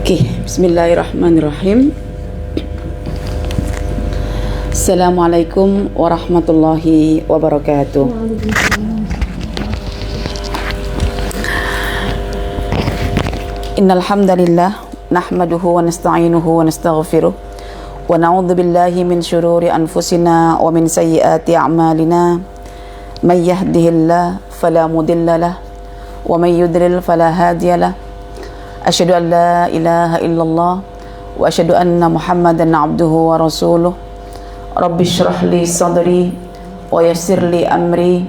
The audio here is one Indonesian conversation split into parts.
Okey, bismillahirrahmanirrahim. Assalamualaikum warahmatullahi wabarakatuh. Innal hamdalillah nahmaduhu wa nasta'inuhu wa nastaghfiruh wa na'udzu billahi min shururi anfusina wa min sayyiati a'malina. May yahdihillahu fala mudilla lahu wa may yudlil fala hadiya lahu. Asyhadu an la ilaha illallah wa asyhadu anna Muhammadan abduhu wa rasuluh. Rabbi shrah li sadri wa yassir li amri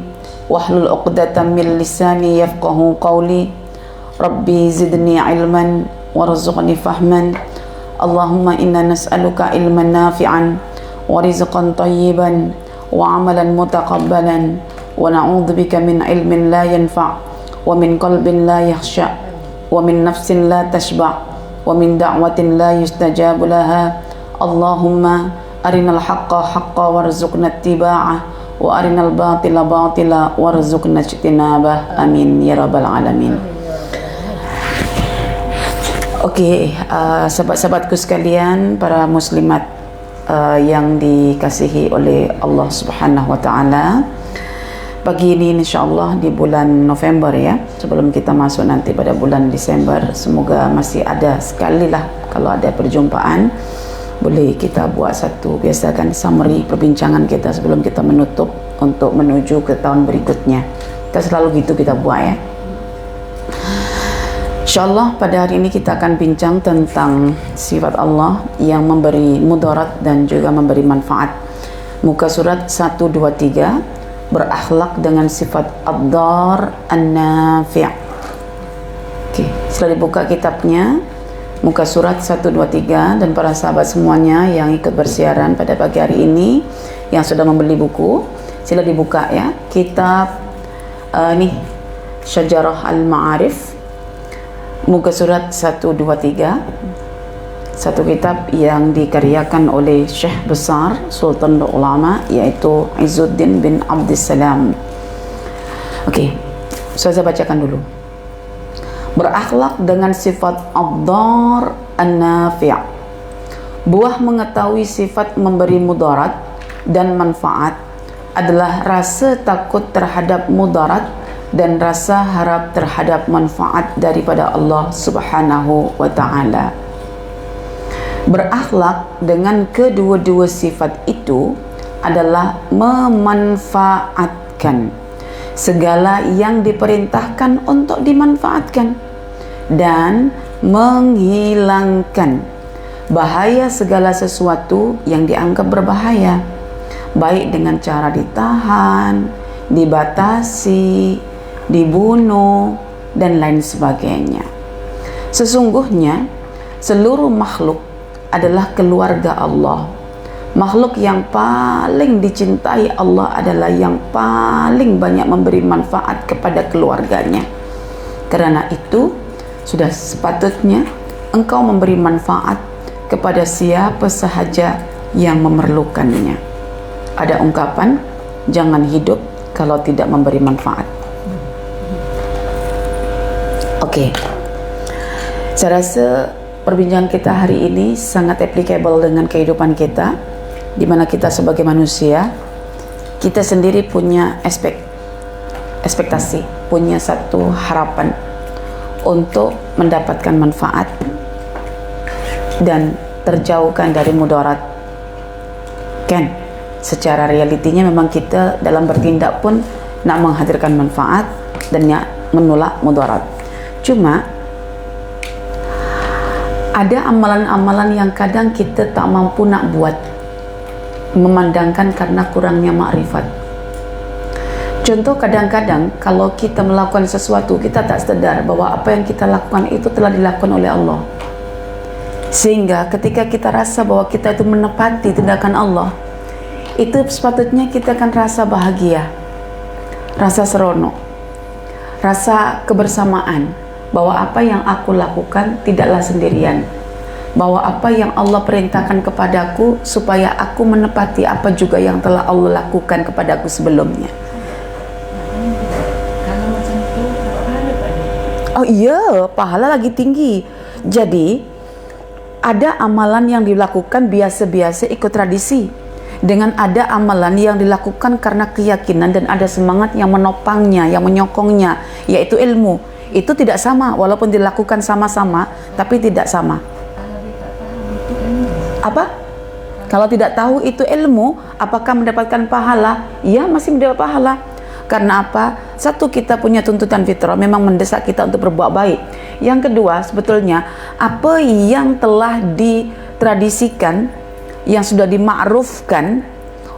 wahlul 'uqdatam min lisani yafqahu qawli. Rabbi zidni ilman warzuqni fahman. Allahumma inna nas'aluka ilman nafi'an wa rizqan tayyiban wa amalan mutaqabbalan wa na'udzubika min ilmin la yanfa' wa min qalbin la yakhsha' wa min nafsin la tashba' wa min da'watin la yustajabu laha. Allahumma arinal haqqa haqqa warzuqna ittiba'ah wa arinal batila batila warzuqna ijtinabah. Amin ya rabbal alamin. Okey, sahabat-sahabatku sekalian, para muslimat yang dikasihi oleh Allah Subhanahu wa taala. Pagi ini insyaAllah di bulan November ya, sebelum kita masuk nanti pada bulan Desember, semoga masih ada sekali lah kalau ada perjumpaan, boleh kita buat satu, biasakan summary perbincangan kita sebelum kita menutup untuk menuju ke tahun berikutnya. Kita selalu gitu kita buat ya. InsyaAllah pada hari ini kita akan bincang tentang sifat Allah yang memberi mudarat dan juga memberi manfaat. Muka surat 123, berakhlak dengan sifat ad-dar an-nafi'. Okey, setelah dibuka kitabnya, muka surat 123, dan para sahabat semuanya yang ikut bersiaran pada pagi hari ini yang sudah membeli buku, sila dibuka ya. Kitab ni Syajarah Al-Ma'arif, muka surat 123. Satu kitab yang dikaryakan oleh Syekh Besar Sultan Ulama, iaitu Izzuddin bin Abdissalam. Okey, saya bacakan dulu. Berakhlak dengan sifat ad-dar an-nafi'. Buah mengetahui sifat memberi mudarat dan manfaat adalah rasa takut terhadap mudarat dan rasa harap terhadap manfaat daripada Allah Subhanahu wa taala. Berakhlak dengan kedua-dua sifat itu adalah memanfaatkan segala yang diperintahkan untuk dimanfaatkan dan menghilangkan bahaya segala sesuatu yang dianggap berbahaya, baik dengan cara ditahan, dibatasi, dibunuh dan lain sebagainya. Sesungguhnya seluruh makhluk adalah keluarga Allah. Makhluk yang paling dicintai Allah adalah yang paling banyak memberi manfaat kepada keluarganya. Kerana itu sudah sepatutnya engkau memberi manfaat kepada siapa sahaja yang memerlukannya. Ada ungkapan, jangan hidup kalau tidak memberi manfaat. Okey, saya rasa perbincangan kita hari ini sangat applicable dengan kehidupan kita, di mana kita sebagai manusia, kita sendiri punya ekspektasi, punya satu harapan untuk mendapatkan manfaat dan terjauhkan dari mudarat. Kan? Secara realitinya memang kita dalam bertindak pun nak menghadirkan manfaat dan nak menolak mudarat. Cuma ada amalan-amalan yang kadang kita tak mampu nak buat, memandangkan karena kurangnya makrifat. Contoh, kadang-kadang kalau kita melakukan sesuatu, kita tak sedar bahawa apa yang kita lakukan itu telah dilakukan oleh Allah. Sehingga ketika kita rasa bahawa kita itu menepati tindakan Allah, itu sepatutnya kita akan rasa bahagia, rasa seronok, rasa kebersamaan, bahwa apa yang aku lakukan tidaklah sendirian, bahwa apa yang Allah perintahkan kepadaku supaya aku menepati apa juga yang telah Allah lakukan kepadaku sebelumnya. Kalau macam tu, pahala. Oh iya, pahala lagi tinggi. Jadi ada amalan yang dilakukan biasa-biasa ikut tradisi, dengan ada amalan yang dilakukan karena keyakinan dan ada semangat yang menopangnya, yang menyokongnya, yaitu ilmu. Itu tidak sama, walaupun dilakukan sama-sama, tapi tidak sama. Apa? Kalau tidak tahu itu ilmu, apakah mendapatkan pahala? Ya, masih mendapat pahala. Karena apa? Satu, kita punya tuntutan fitrah, memang mendesak kita untuk berbuat baik. Yang kedua, sebetulnya apa yang telah ditradisikan, yang sudah dimakrufkan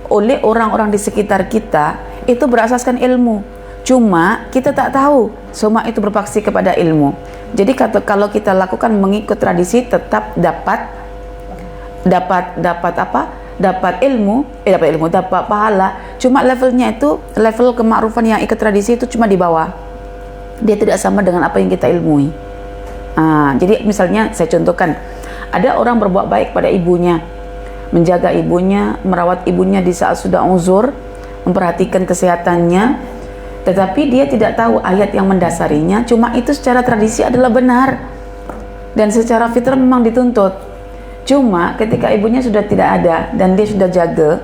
oleh orang-orang di sekitar kita, itu berasaskan ilmu. Cuma kita tak tahu, semua itu berpaksi kepada ilmu. Jadi kalau kita lakukan mengikut tradisi, tetap dapat ilmu, dapat pahala. Cuma levelnya itu, level kemakrufan yang ikut tradisi itu cuma di bawah. Dia tidak sama dengan apa yang kita ilmui. Jadi misalnya saya contohkan, ada orang berbuat baik pada ibunya, menjaga ibunya, merawat ibunya di saat sudah uzur, memperhatikan kesehatannya, tetapi dia tidak tahu ayat yang mendasarinya. Cuma itu secara tradisi adalah benar dan secara fitrah memang dituntut. Cuma ketika ibunya sudah tidak ada dan dia sudah jaga,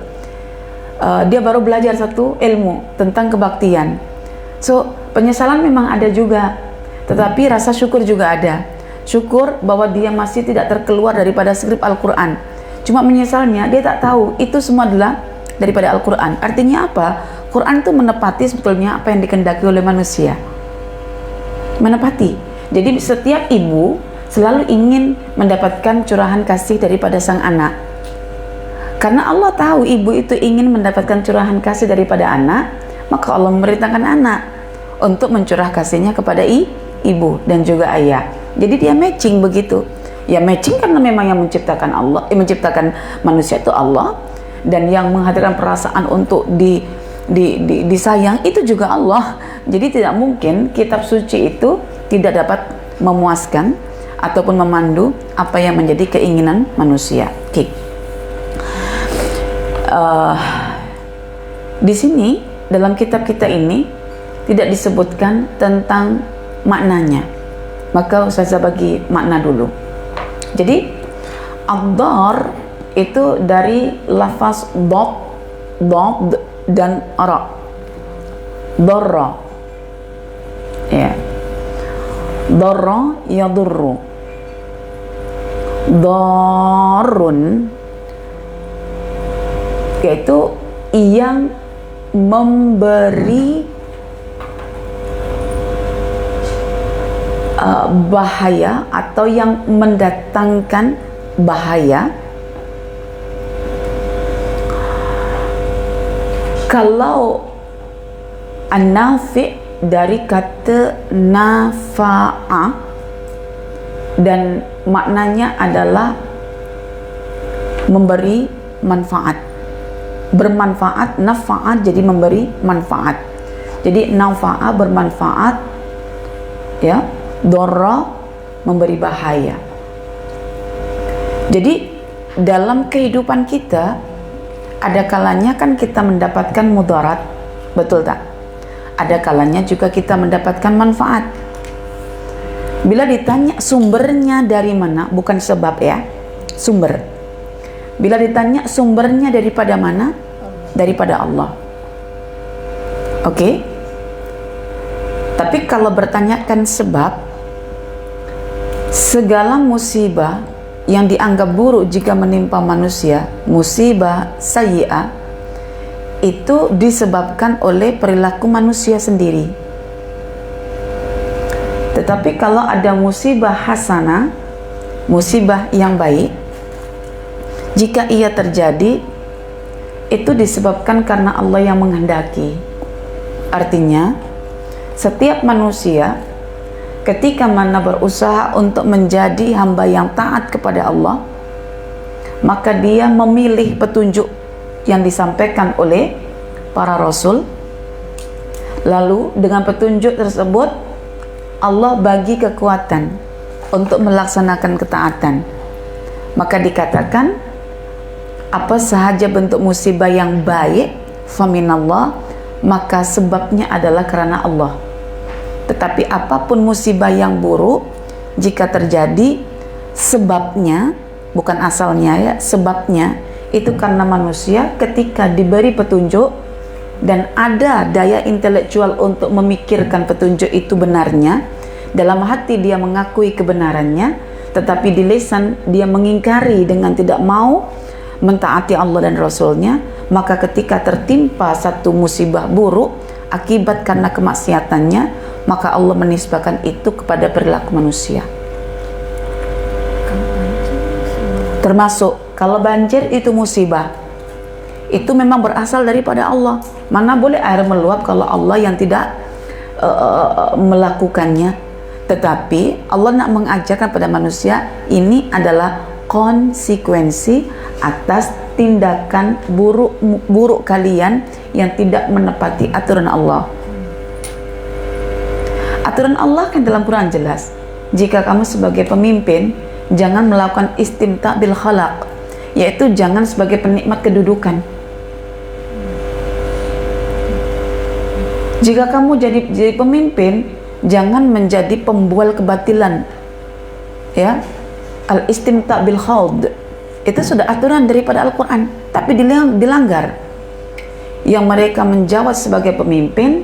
dia baru belajar satu ilmu tentang kebaktian. So, penyesalan memang ada juga, tetapi rasa syukur juga ada. Syukur bahwa dia masih tidak terkeluar daripada skrip Al-Quran. Cuma menyesalnya, dia tak tahu itu semua adalah daripada Al-Quran. Artinya apa? Quran itu menepati sebetulnya apa yang dikehendaki oleh manusia. Menepati. Jadi setiap ibu selalu ingin mendapatkan curahan kasih daripada sang anak. Karena Allah tahu ibu itu ingin mendapatkan curahan kasih daripada anak, maka Allah memerintahkan anak untuk mencurah kasihnya kepada ibu dan juga ayah. Jadi dia matching begitu. Ya matching karena memang yang menciptakan Allah, menciptakan manusia itu Allah, dan yang menghadirkan perasaan untuk disayang itu juga Allah. Jadi tidak mungkin kitab suci itu tidak dapat memuaskan ataupun memandu apa yang menjadi keinginan manusia. Okay. Di sini dalam kitab kita ini tidak disebutkan tentang maknanya, maka saya bagi makna dulu. Jadi ad-dar itu dari lafaz dad dan ra. Darra, ya, darra yadurru. Darun yaitu yang memberi bahaya atau yang mendatangkan bahaya. Kalau an-nafi' dari kata nafa'a dan maknanya adalah memberi manfaat, bermanfaat. Nafa'at jadi memberi manfaat, jadi nafa'a bermanfaat, ya. Dorra memberi bahaya. Jadi dalam kehidupan kita ada kalanya kan kita mendapatkan mudarat, betul tak? Ada kalanya juga kita mendapatkan manfaat. Bila ditanya sumbernya dari mana, bukan sebab ya, sumber. Bila ditanya sumbernya daripada mana, daripada Allah. Oke? Tapi kalau bertanyakan sebab, segala musibah yang dianggap buruk jika menimpa manusia, musibah sayyi'ah, itu disebabkan oleh perilaku manusia sendiri. Tetapi kalau ada musibah hasanah, musibah yang baik, jika ia terjadi, itu disebabkan karena Allah yang menghendaki. Artinya, setiap manusia ketika mana berusaha untuk menjadi hamba yang taat kepada Allah, maka dia memilih petunjuk yang disampaikan oleh para rasul. Lalu dengan petunjuk tersebut Allah bagi kekuatan untuk melaksanakan ketaatan. Maka dikatakan apa sahaja bentuk musibah yang baik faminallah, maka sebabnya adalah karena Allah. Tetapi apapun musibah yang buruk, jika terjadi, sebabnya bukan asalnya ya, sebabnya itu karena manusia ketika diberi petunjuk dan ada daya intelektual untuk memikirkan petunjuk itu benarnya, dalam hati dia mengakui kebenarannya, tetapi di lisan dia mengingkari dengan tidak mau mentaati Allah dan Rasulnya, maka ketika tertimpa satu musibah buruk akibat karena kemaksiatannya, maka Allah menisbahkan itu kepada perilaku manusia. Termasuk kalau banjir itu musibah, itu memang berasal daripada Allah. Mana boleh air meluap kalau Allah yang tidak melakukannya. Tetapi Allah nak mengajarkan pada manusia, ini adalah konsekuensi atas tindakan buruk kalian yang tidak menepati aturan Allah. Aturan Allah kan dalam Quran jelas, jika kamu sebagai pemimpin jangan melakukan istimta bil khalaq, yaitu jangan sebagai penikmat kedudukan. Jika kamu jadi pemimpin, jangan menjadi pembual kebatilan, ya. Al istimta bil khald itu sudah aturan daripada Al-Quran, tapi dilanggar. Yang mereka menjawab sebagai pemimpin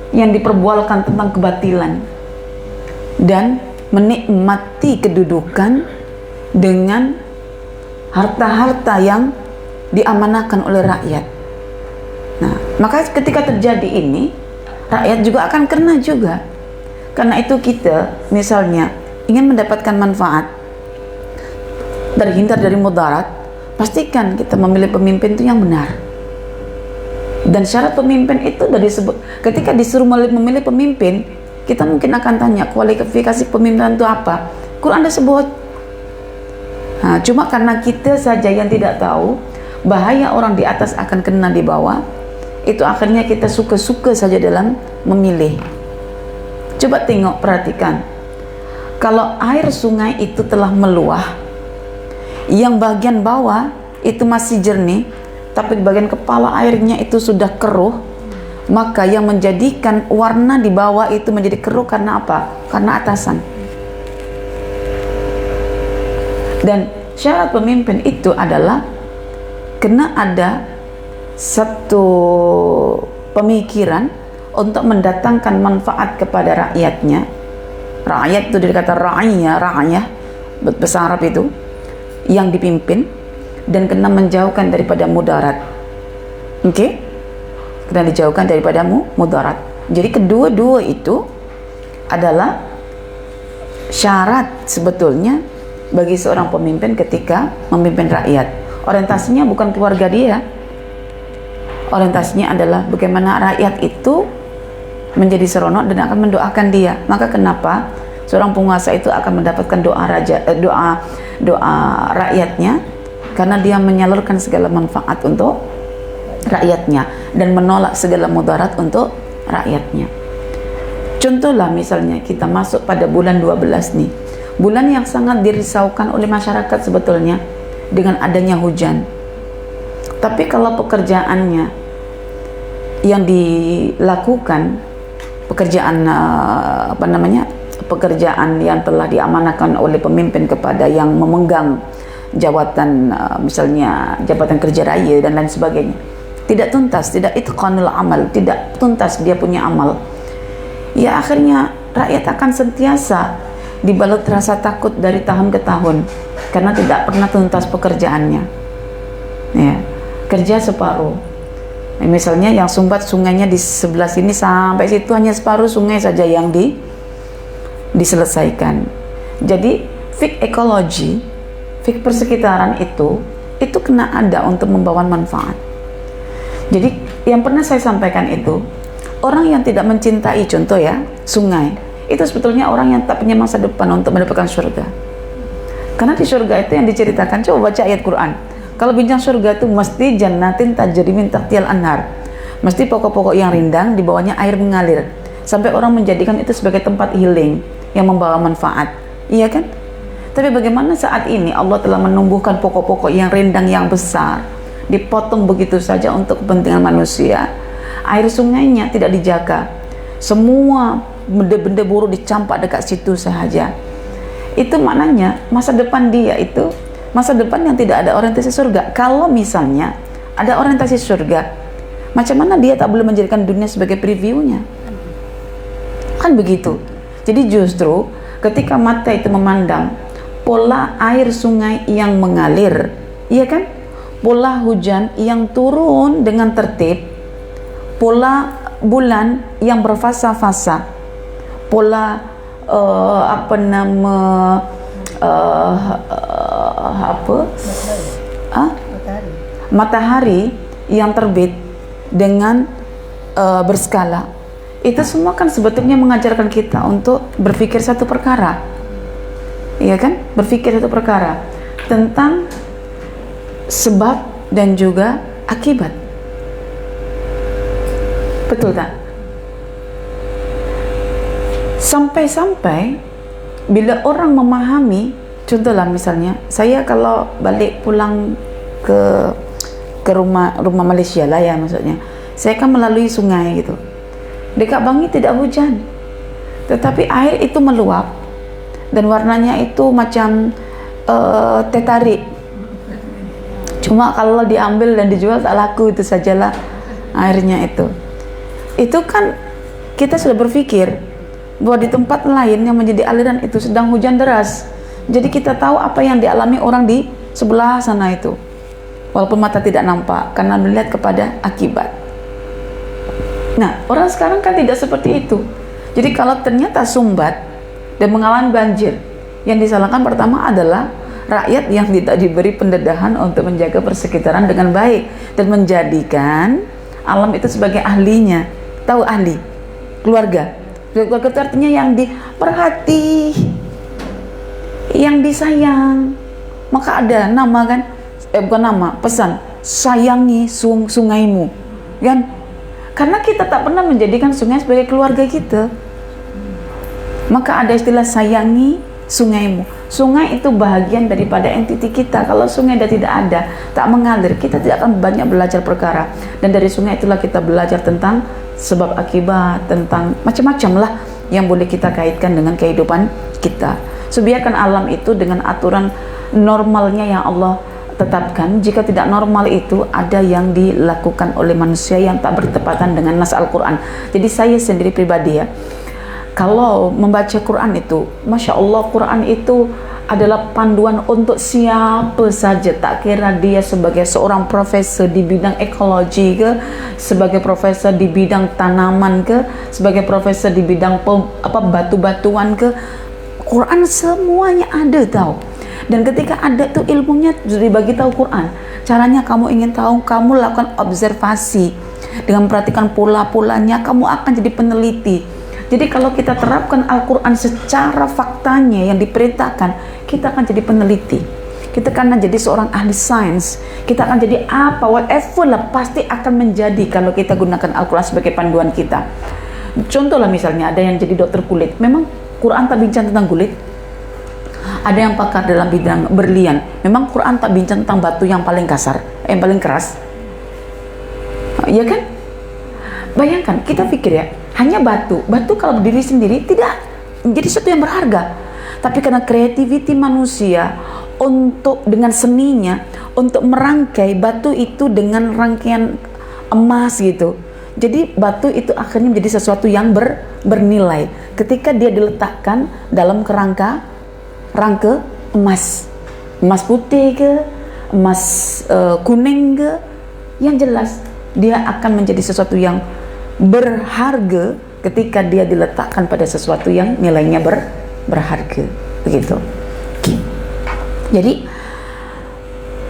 yang diperbualkan tentang kebatilan dan menikmati kedudukan dengan harta-harta yang diamanahkan oleh rakyat. Nah, maka ketika terjadi ini, rakyat juga akan kena juga. Karena itu kita misalnya ingin mendapatkan manfaat, terhindar dari mudarat, pastikan kita memilih pemimpin itu yang benar. Dan syarat pemimpin itu dari ketika disuruh memilih pemimpin, kita mungkin akan tanya kualifikasi pemimpinan itu apa. Quran ada sebut. Nah, cuma karena kita saja yang tidak tahu bahaya orang di atas akan kena di bawah, itu akhirnya kita suka-suka saja dalam memilih. Coba tengok, perhatikan, kalau air sungai itu telah meluah, yang bagian bawah itu masih jernih, tapi bagian kepala airnya itu sudah keruh, maka yang menjadikan warna di bawah itu menjadi keruh karena apa? Karena atasan. Dan syarat pemimpin itu adalah kena ada satu pemikiran untuk mendatangkan manfaat kepada rakyatnya. Rakyat itu dari kata ra'iyah bahasa Arab itu, yang dipimpin, dan kena menjauhkan daripada mudarat. Oke? Kena dijauhkan daripada mudarat. Jadi kedua-dua itu adalah syarat sebetulnya bagi seorang pemimpin ketika memimpin rakyat. Orientasinya bukan keluarga dia, orientasinya adalah bagaimana rakyat itu menjadi seronok dan akan mendoakan dia. Maka kenapa seorang penguasa itu akan mendapatkan doa rakyatnya? Karena dia menyalurkan segala manfaat untuk rakyatnya dan menolak segala mudarat untuk rakyatnya. Contohlah misalnya kita masuk pada bulan 12 nih, bulan yang sangat dirisaukan oleh masyarakat sebetulnya dengan adanya hujan. Tapi kalau pekerjaannya yang dilakukan, pekerjaan pekerjaan yang telah diamanahkan oleh pemimpin kepada yang memegang jabatan, misalnya jabatan kerja raya dan lain sebagainya, tidak tuntas, tidak itqanul amal, tidak tuntas dia punya amal, ya akhirnya rakyat akan sentiasa dibalut rasa takut dari tahun ke tahun karena tidak pernah tuntas pekerjaannya, ya. Kerja separuh, misalnya yang sumbat sungainya di sebelah sini sampai situ hanya separuh sungai saja yang diselesaikan. Jadi fik ekologi, fik persekitaran itu kena ada untuk membawa manfaat. Jadi yang pernah saya sampaikan itu, orang yang tidak mencintai, contoh ya, sungai, itu sebetulnya orang yang tak punya masa depan untuk mendapatkan surga. Karena di surga itu yang diceritakan, coba baca ayat Quran. Kalau bincang surga itu mesti jannatin tajri min tahtihal anhar, mesti pokok-pokok yang rindang, di bawahnya air mengalir, sampai orang menjadikan itu sebagai tempat healing yang membawa manfaat, iya kan? Tapi bagaimana saat ini Allah telah menumbuhkan pokok-pokok yang rindang yang besar, dipotong begitu saja untuk kepentingan manusia, air sungainya tidak dijaga, semua benda-benda buruk dicampak dekat situ saja. Itu maknanya masa depan dia itu masa depan yang tidak ada orientasi surga. Kalau misalnya ada orientasi surga, macam mana dia tak boleh menjadikan dunia sebagai previewnya? Kan begitu. Jadi justru ketika mata itu memandang pola air sungai yang mengalir, iya kan? Pola hujan yang turun dengan tertib, pola bulan yang berfasa-fasa, pola matahari yang terbit dengan berskala. Itu semua kan sebetulnya mengajarkan kita untuk berpikir satu perkara, iya kan? Berpikir satu perkara tentang sebab dan juga akibat. Betul tak? Sampai-sampai bila orang memahami, contohlah misalnya saya kalau balik pulang ke rumah Malaysia lah ya, maksudnya saya kan melalui sungai gitu. Dekat Bangi tidak hujan, tetapi air itu meluap dan warnanya itu macam teh tarik. Cuma kalau diambil dan dijual tak laku, itu sajalah airnya itu. Itu kan kita sudah berpikir bahwa di tempat lain yang menjadi aliran itu sedang hujan deras. Jadi kita tahu apa yang dialami orang di sebelah sana itu, walaupun mata tidak nampak karena melihat kepada akibat. Nah, orang sekarang kan tidak seperti itu. Jadi kalau ternyata Sumbat dan mengalami banjir, yang disalahkan pertama adalah rakyat yang tidak diberi pendedahan untuk menjaga persekitaran dengan baik dan menjadikan alam itu sebagai ahlinya. Tahu ahli? Keluarga. Keluarga itu artinya yang diperhati, yang disayang. Maka ada nama kan, bukan nama, pesan, sayangi sungaimu, kan? Karena kita tak pernah menjadikan sungai sebagai keluarga kita. Maka ada istilah sayangi sungaimu. Sungai itu bahagian daripada entiti kita. Kalau sungai dah tidak ada, tak mengalir, kita tidak akan banyak belajar perkara. Dan dari sungai itulah kita belajar tentang sebab akibat, tentang macam-macam lah yang boleh kita kaitkan dengan kehidupan kita. So, biarkan alam itu dengan aturan normalnya yang Allah tetapkan. Jika tidak normal itu ada yang dilakukan oleh manusia yang tak bertepatan dengan nas Al-Quran. Jadi saya sendiri pribadi ya, kalau membaca Quran itu, Masya Allah, Quran itu adalah panduan untuk siapa saja, tak kira dia sebagai seorang profesor di bidang ekologi ke, sebagai profesor di bidang tanaman ke, sebagai profesor di bidang batu-batuan ke, Quran semuanya ada tahu. Dan ketika ada tuh ilmunya dibagi tahu Quran. Caranya kamu ingin tahu, kamu lakukan observasi dengan perhatikan pola-polanya, kamu akan jadi peneliti. Jadi kalau kita terapkan Al-Quran secara faktanya yang diperintahkan, kita akan jadi peneliti. Kita akan jadi seorang ahli sains. Kita akan jadi apa, whatever lah, pasti akan menjadi kalau kita gunakan Al-Quran sebagai panduan kita. Contoh lah misalnya ada yang jadi dokter kulit. Memang Quran tak bincang tentang kulit. Ada yang pakar dalam bidang berlian. Memang Quran tak bincang tentang batu yang paling kasar, yang paling keras. Ya kan? Bayangkan, kita pikir ya, hanya batu kalau berdiri sendiri tidak menjadi sesuatu yang berharga. Tapi karena kreativiti manusia untuk dengan seninya untuk merangkai batu itu dengan rangkaian emas gitu. Jadi batu itu akhirnya menjadi sesuatu yang bernilai ketika dia diletakkan dalam rangka emas putih ke, emas kuning ke, yang jelas dia akan menjadi sesuatu yang berharga ketika dia diletakkan pada sesuatu yang nilainya berharga, begitu. Jadi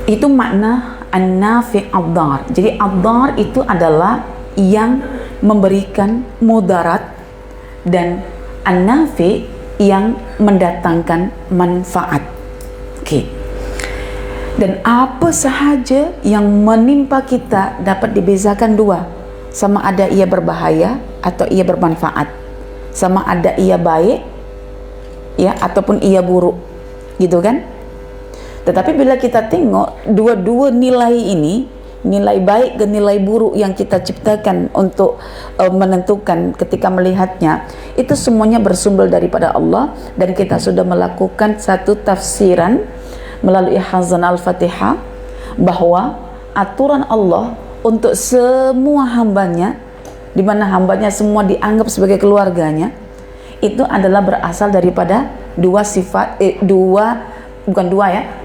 itu makna an-nafi' ad-dar. Jadi ad-dar itu adalah yang memberikan mudarat, dan an-nafi' yang mendatangkan manfaat. Oke. Dan apa sahaja yang menimpa kita dapat dibezakan dua, sama ada ia berbahaya atau ia bermanfaat, sama ada ia baik ya ataupun ia buruk, gitu kan. Tetapi bila kita tengok dua-dua nilai ini nilai baik dan nilai buruk yang kita ciptakan untuk menentukan ketika melihatnya, itu semuanya bersumber daripada Allah. Dan kita sudah melakukan satu tafsiran melalui Hazan Al-Fatihah bahwa aturan Allah untuk semua hambanya, di mana hambanya semua dianggap sebagai keluarganya, itu adalah berasal daripada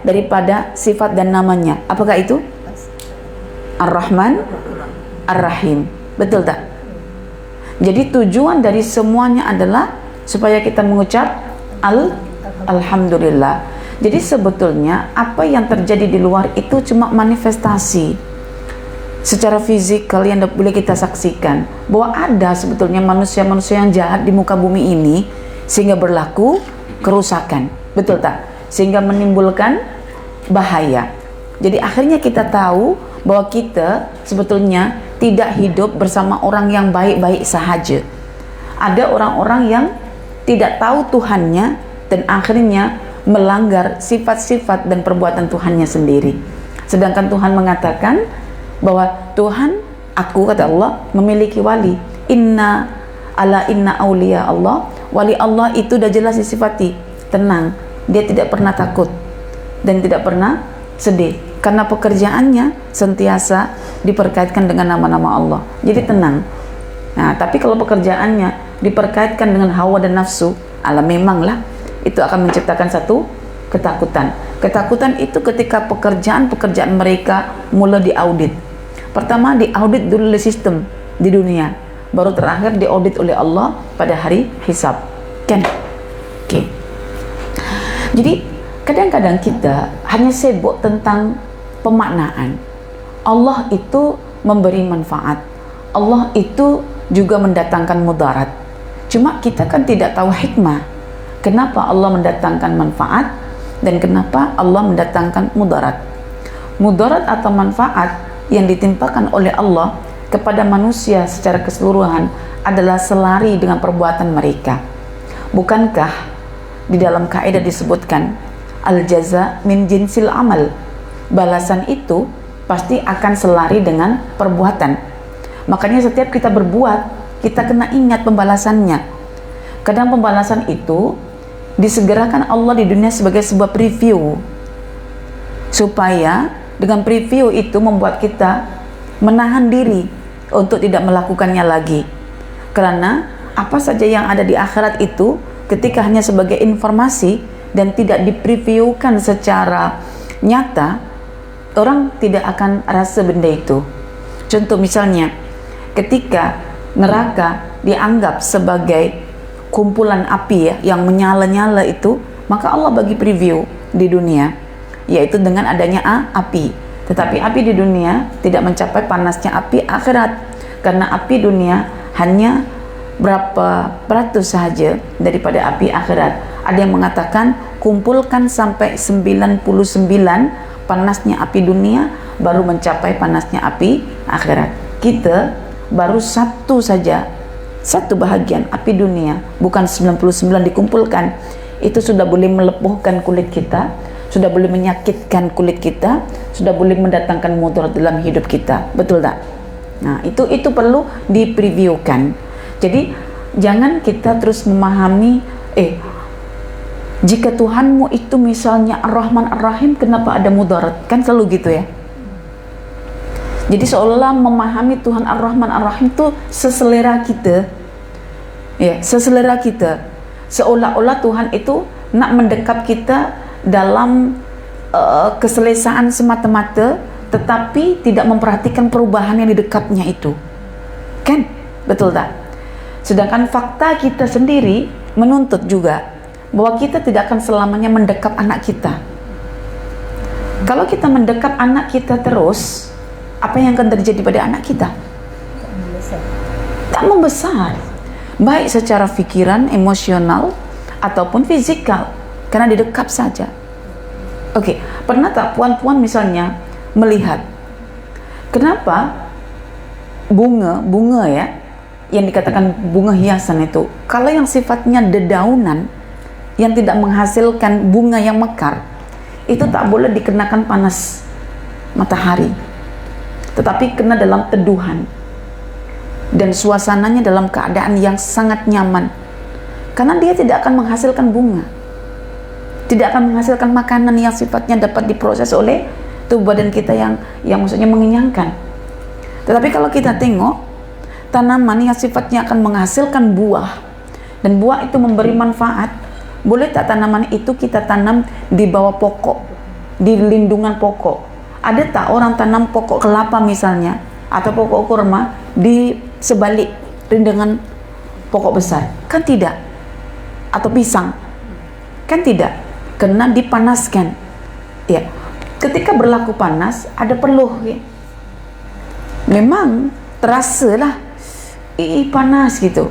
daripada sifat dan namanya. Apakah itu? Ar-Rahman, Ar-Rahim. Betul tak? Jadi tujuan dari semuanya adalah supaya kita mengucap Alhamdulillah. Jadi sebetulnya apa yang terjadi di luar itu cuma manifestasi secara fisikal yang boleh kita saksikan, bahwa ada sebetulnya manusia-manusia yang jahat di muka bumi ini sehingga berlaku kerusakan. Betul tak? Sehingga menimbulkan bahaya. Jadi akhirnya kita tahu bahwa kita sebetulnya tidak hidup bersama orang yang baik-baik sahaja. Ada orang-orang yang tidak tahu Tuhannya dan akhirnya melanggar sifat-sifat dan perbuatan Tuhannya sendiri. Sedangkan Tuhan mengatakan bahwa Tuhan, aku, kata Allah, memiliki wali. Inna awliya Allah, wali Allah itu sudah jelas disifati tenang, dia tidak pernah takut dan tidak pernah sedih, karena pekerjaannya sentiasa diperkaitkan dengan nama-nama Allah. Jadi tenang. Nah, tapi kalau pekerjaannya diperkaitkan dengan hawa dan nafsu, memanglah itu akan menciptakan satu ketakutan. Ketakutan itu ketika pekerjaan-pekerjaan mereka mulai diaudit. Pertama diaudit dulu oleh sistem di dunia, baru terakhir diaudit oleh Allah pada hari hisab. Kan? Oke. Jadi kadang-kadang kita hanya sibuk tentang pemaknaan. Allah itu memberi manfaat, Allah itu juga mendatangkan mudarat. Cuma kita kan tidak tahu hikmah, kenapa Allah mendatangkan manfaat dan kenapa Allah mendatangkan mudarat. Mudarat atau manfaat yang ditimpakan oleh Allah kepada manusia secara keseluruhan adalah selari dengan perbuatan mereka. Bukankah di dalam kaidah disebutkan al-jaza min jinsil amal, balasan itu pasti akan selari dengan perbuatan. Makanya setiap kita berbuat, kita kena ingat pembalasannya. Kadang pembalasan itu disegerakan Allah di dunia sebagai sebuah preview, supaya dengan preview itu membuat kita menahan diri untuk tidak melakukannya lagi. Karena apa saja yang ada di akhirat itu ketika hanya sebagai informasi dan tidak dipreviewkan secara nyata, orang tidak akan rasa benda itu. Contoh misalnya, ketika neraka dianggap sebagai kumpulan api yang menyala-nyala itu, maka Allah bagi preview di dunia, yaitu dengan adanya api. Tetapi api di dunia tidak mencapai panasnya api akhirat, karena api dunia hanya berapa peratus saja daripada api akhirat. Ada yang mengatakan kumpulkan sampai 99 panasnya api dunia baru mencapai panasnya api akhirat. Kita baru satu saja, satu bahagian api dunia, bukan 99 dikumpulkan. Itu sudah boleh melepuhkan kulit kita, sudah boleh menyakitkan kulit kita, sudah boleh mendatangkan mudarat dalam hidup kita. Betul tak? Nah, itu perlu dipreviewkan. Jadi jangan kita terus memahami jika Tuhanmu itu misalnya Ar-Rahman Ar-Rahim, kenapa ada mudarat? Kan selalu gitu ya. Jadi seolah memahami Tuhan Ar-Rahman Ar-Rahim itu seselera kita. Ya, seselera kita. Seolah-olah Tuhan itu nak mendekap kita dalam keselesaan semata-mata, tetapi tidak memperhatikan perubahan yang didekapnya itu. Kan? Betul tak? Sedangkan fakta kita sendiri menuntut juga bahwa kita tidak akan selamanya mendekap anak kita. Kalau kita mendekap anak kita terus, apa yang akan terjadi pada anak kita? Tak membesar, baik secara pikiran, emosional, ataupun fisikal, karena didekap saja. Oke, pernah tak puan-puan misalnya melihat kenapa bunga ya, yang dikatakan bunga hiasan itu, kalau yang sifatnya dedaunan yang tidak menghasilkan bunga yang mekar, itu tak boleh dikenakan panas matahari, tetapi kena dalam teduhan dan suasananya dalam keadaan yang sangat nyaman, karena dia tidak akan menghasilkan bunga, tidak akan menghasilkan makanan yang sifatnya dapat diproses oleh tubuh badan kita yang maksudnya mengenyangkan. Tetapi kalau kita tengok tanaman yang sifatnya akan menghasilkan buah, dan buah itu memberi manfaat, boleh tak tanaman itu kita tanam di bawah pokok, di lindungan pokok? Ada tak orang tanam pokok kelapa misalnya, atau pokok kurma di sebalik rindengan pokok besar? Kan tidak. Atau pisang? Kan tidak. Kena dipanaskan. Ya, ketika berlaku panas ada peluh, ya. Memang terasa lah panas gitu.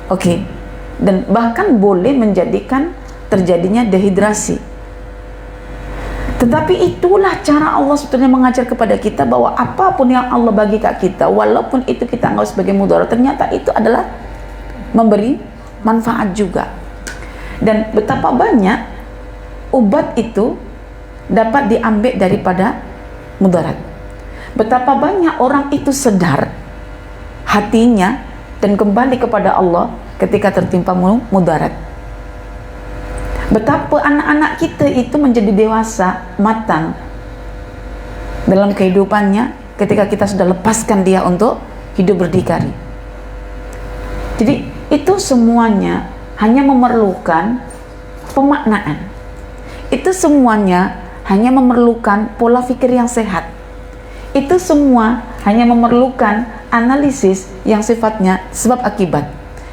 Oke. Dan bahkan boleh menjadikan terjadinya dehidrasi. Tetapi itulah cara Allah sebetulnya mengajar kepada kita bahwa apapun yang Allah bagi kat kita, walaupun itu kita anggap sebagai mudarat, ternyata itu adalah memberi manfaat juga. Dan betapa banyak obat itu dapat diambil daripada mudarat. Betapa banyak orang itu sedar hatinya dan kembali kepada Allah ketika tertimpa mudarat. Betapa anak-anak kita itu menjadi dewasa, matang dalam kehidupannya ketika kita sudah lepaskan dia untuk hidup berdikari. Jadi itu semuanya hanya memerlukan pemaknaan. Itu semuanya hanya memerlukan pola pikir yang sehat. Itu semua hanya memerlukan analisis yang sifatnya sebab akibat.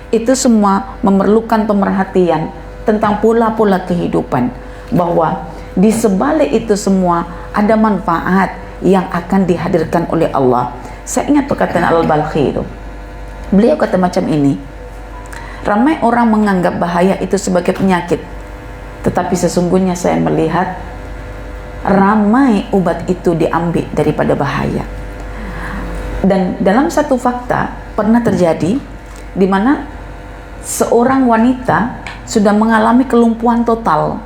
Itu semua memerlukan pemerhatian tentang pola-pola kehidupan, bahwa di sebalik itu semua ada manfaat yang akan dihadirkan oleh Allah. Saya ingat perkataan Al-Balkhi itu. Beliau kata macam ini, ramai orang menganggap bahaya itu sebagai penyakit, tetapi sesungguhnya saya melihat ramai obat itu diambil daripada bahaya. Dan dalam satu fakta pernah terjadi di mana seorang wanita sudah mengalami kelumpuhan total,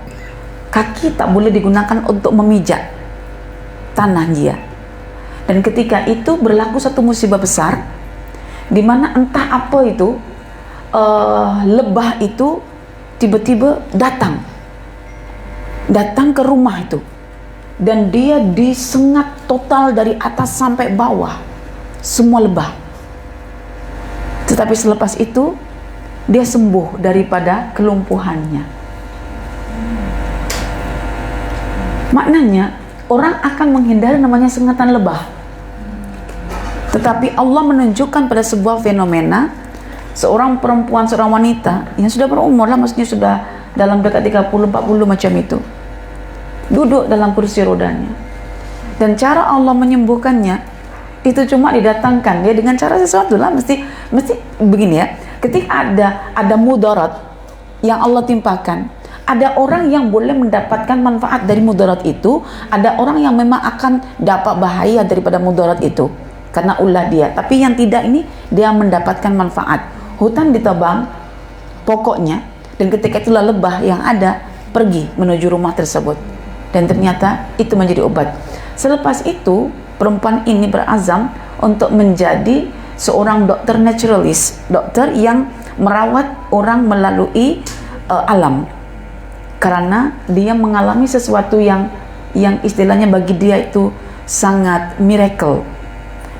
kaki tak boleh digunakan untuk memijak tanah dia. Dan ketika itu berlaku satu musibah besar, di mana entah apa itu, lebah itu tiba-tiba datang ke rumah itu, dan dia disengat total dari atas sampai bawah, semua lebah. Tetapi selepas itu dia sembuh daripada kelumpuhannya. Maknanya orang akan menghindari namanya sengatan lebah. Tetapi Allah menunjukkan pada sebuah fenomena, seorang perempuan, seorang wanita yang sudah berumur lah, maksudnya sudah dalam dekat 30-40 macam itu, duduk dalam kursi rodanya, dan cara Allah menyembuhkannya itu cuma didatangkan dia dengan cara sesuatu lah, mesti begini ya. Ketika ada mudarat yang Allah timpakan, ada orang yang boleh mendapatkan manfaat dari mudarat itu, ada orang yang memang akan dapat bahaya daripada mudarat itu karena ulah dia. Tapi yang tidak ini, dia mendapatkan manfaat. Hutan ditebang pokoknya, dan ketika itulah lebah yang ada pergi menuju rumah tersebut, dan ternyata itu menjadi obat. Selepas itu perempuan ini berazam untuk menjadi seorang dokter naturalis, dokter yang merawat orang melalui alam, karena dia mengalami sesuatu yang istilahnya bagi dia itu sangat miracle,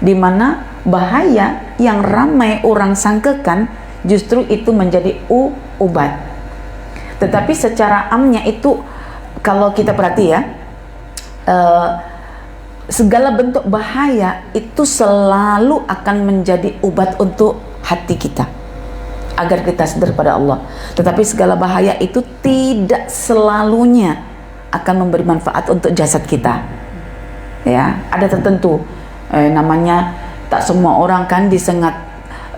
di mana bahaya yang ramai orang sangkakan justru itu menjadi obat. Tetapi secara amnya itu, kalau kita perhati ya, segala bentuk bahaya itu selalu akan menjadi obat untuk hati kita agar kita sadar pada Allah. Tetapi segala bahaya itu tidak selalunya akan memberi manfaat untuk jasad kita. Ya, ada tertentu namanya, tak semua orang kan disengat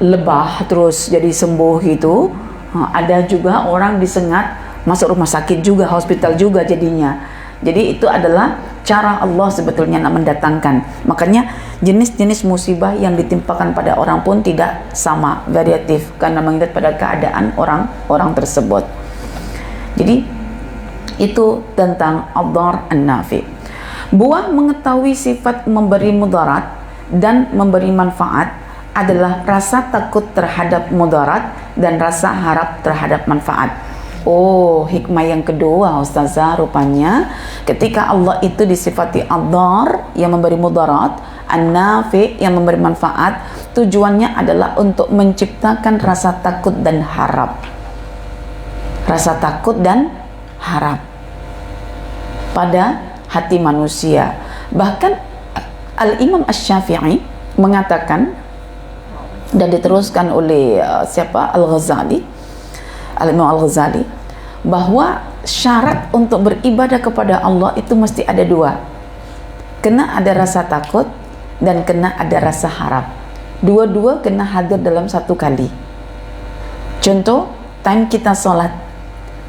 lebah terus jadi sembuh gitu. Ada juga orang disengat masuk rumah sakit juga, hospital juga jadinya. Jadi itu adalah cara Allah sebetulnya nak mendatangkan. Makanya jenis-jenis musibah yang ditimpakan pada orang pun tidak sama, variatif, karena mengingat pada keadaan orang tersebut. Jadi itu tentang ad-dar an-nafi. Buah mengetahui sifat memberi mudarat dan memberi manfaat adalah rasa takut terhadap mudarat dan rasa harap terhadap manfaat. Oh, hikmah yang kedua Ustazah, rupanya ketika Allah itu disifati ad-dar yang memberi mudarat, an-nafi yang memberi manfaat, tujuannya adalah untuk menciptakan rasa takut dan harap. Rasa takut dan harap pada hati manusia. Bahkan Al-Imam Asy-Syafi'i mengatakan, dan diteruskan oleh Al-Ghazali, Al-Imam Al-Ghazali, bahwa syarat untuk beribadah kepada Allah itu mesti ada dua. Kena ada rasa takut dan kena ada rasa harap. Dua-dua kena hadir dalam satu kali. Contoh, time kita sholat,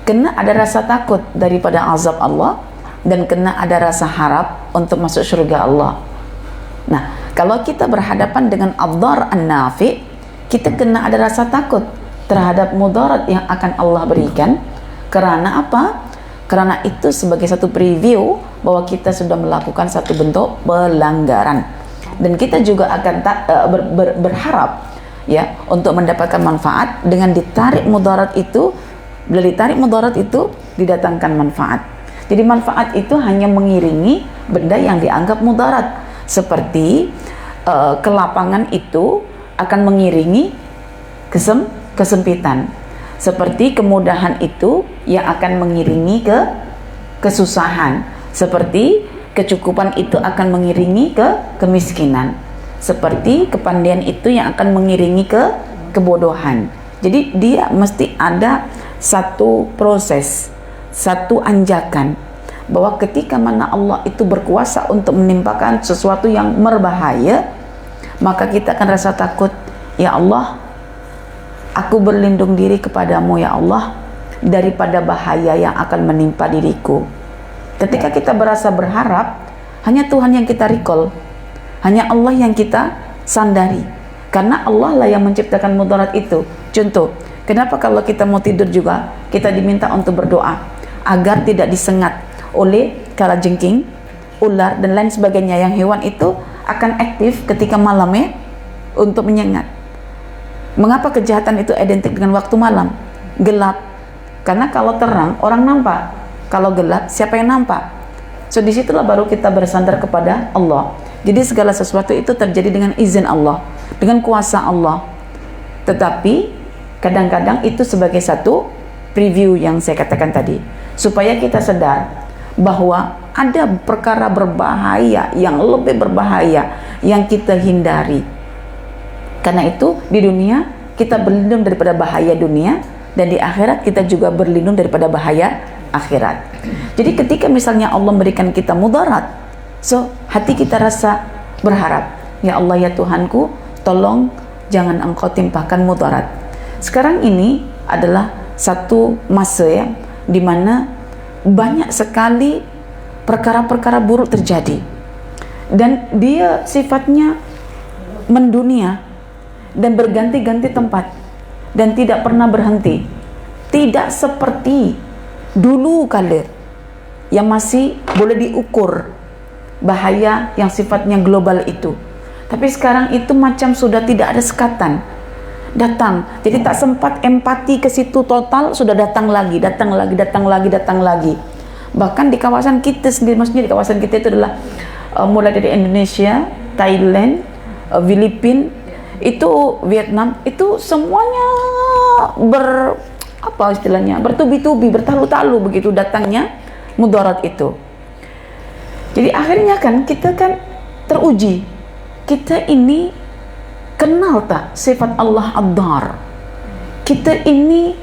kena ada rasa takut daripada azab Allah dan kena ada rasa harap untuk masuk surga Allah. Nah, kalau kita berhadapan dengan ad-dar an-nafi, kita kena ada rasa takut terhadap mudarat yang akan Allah berikan. Karena apa? Karena itu sebagai satu preview bahwa kita sudah melakukan satu bentuk pelanggaran, dan kita juga akan berharap ya untuk mendapatkan manfaat dengan ditarik mudarat itu. Bila ditarik mudarat itu didatangkan manfaat. Jadi manfaat itu hanya mengiringi benda yang dianggap mudarat, seperti kelapangan itu akan mengiringi kesempitan, seperti kemudahan itu yang akan mengiringi kesusahan, seperti kecukupan itu akan mengiringi kemiskinan, seperti kepandaian itu yang akan mengiringi kebodohan. Jadi dia mesti ada satu proses, satu anjakan, bahwa ketika mana Allah itu berkuasa untuk menimpakan sesuatu yang berbahaya, maka kita akan rasa takut, ya Allah, aku berlindung diri kepadamu ya Allah daripada bahaya yang akan menimpa diriku. Ketika kita berasa berharap, hanya Tuhan yang kita recall, hanya Allah yang kita sandari, karena Allah lah yang menciptakan mudarat itu. Contoh, kenapa kalau kita mau tidur juga kita diminta untuk berdoa agar tidak disengat oleh kalajengking, ular dan lain sebagainya, yang hewan itu akan aktif ketika malam ya untuk menyengat. Mengapa kejahatan itu identik dengan waktu malam? Gelap. Karena kalau terang orang nampak, kalau gelap siapa yang nampak? So disitulah baru kita bersandar kepada Allah. Jadi segala sesuatu itu terjadi dengan izin Allah, dengan kuasa Allah. Tetapi kadang-kadang itu sebagai satu preview yang saya katakan tadi, supaya kita sadar bahwa ada perkara berbahaya yang lebih berbahaya yang kita hindari. Karena itu di dunia kita berlindung daripada bahaya dunia, dan di akhirat kita juga berlindung daripada bahaya akhirat. Jadi ketika misalnya Allah memberikan kita mudarat, so hati kita rasa berharap, ya Allah ya Tuhanku, tolong jangan engkau timpakan mudarat. Sekarang ini adalah satu masa ya di mana banyak sekali perkara-perkara buruk terjadi, dan dia sifatnya mendunia dan berganti-ganti tempat dan tidak pernah berhenti. Tidak seperti dulu kala yang masih boleh diukur bahaya yang sifatnya global itu, tapi sekarang itu macam sudah tidak ada sekatan, datang. Jadi tak sempat empati ke situ total, sudah datang lagi. Bahkan di kawasan kita sendiri, maksudnya di kawasan kita itu adalah mulai dari Indonesia, Thailand, Filipina, itu Vietnam, itu semuanya bertubi-tubi, bertalu-talu begitu datangnya mudarat itu. Jadi akhirnya kan kita kan teruji, kita ini kenal tak sifat Allah ad-dar, kita ini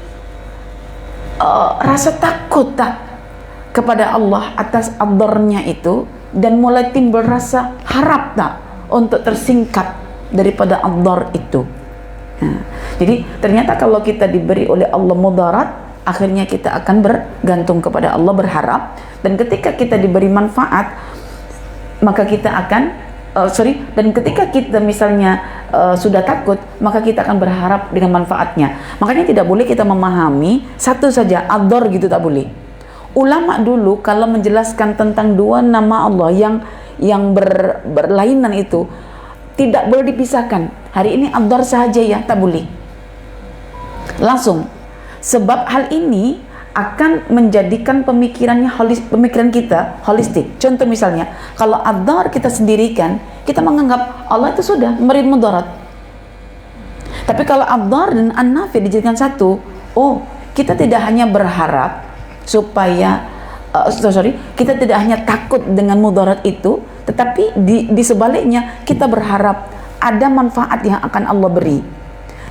rasa takut tak kepada Allah atas ad-darnya itu, dan mulai timbul rasa harap tak untuk tersingkap daripada ad-dar itu. Nah, jadi ternyata kalau kita diberi oleh Allah mudarat, akhirnya kita akan bergantung kepada Allah, berharap, dan ketika kita diberi manfaat, maka kita akan dan ketika kita misalnya sudah takut, maka kita akan berharap dengan manfaatnya. Makanya tidak boleh kita memahami satu saja ad-dar gitu, tak boleh. Ulama dulu kalau menjelaskan tentang dua nama Allah yang berlainan itu tidak boleh dipisahkan. Hari ini Ad-Dar sahaja ya, tak boleh. Langsung. Sebab hal ini akan menjadikan pemikiran kita holistik. Contoh misalnya, kalau Ad-Dar kita sendirikan, kita menganggap Allah itu sudah memberi mudarat. Tapi kalau Ad-Dar dan An-Nafi dijadikan satu, oh, kita tidak hanya berharap supaya kita tidak hanya takut dengan mudarat itu, tetapi di sebaliknya kita berharap ada manfaat yang akan Allah beri.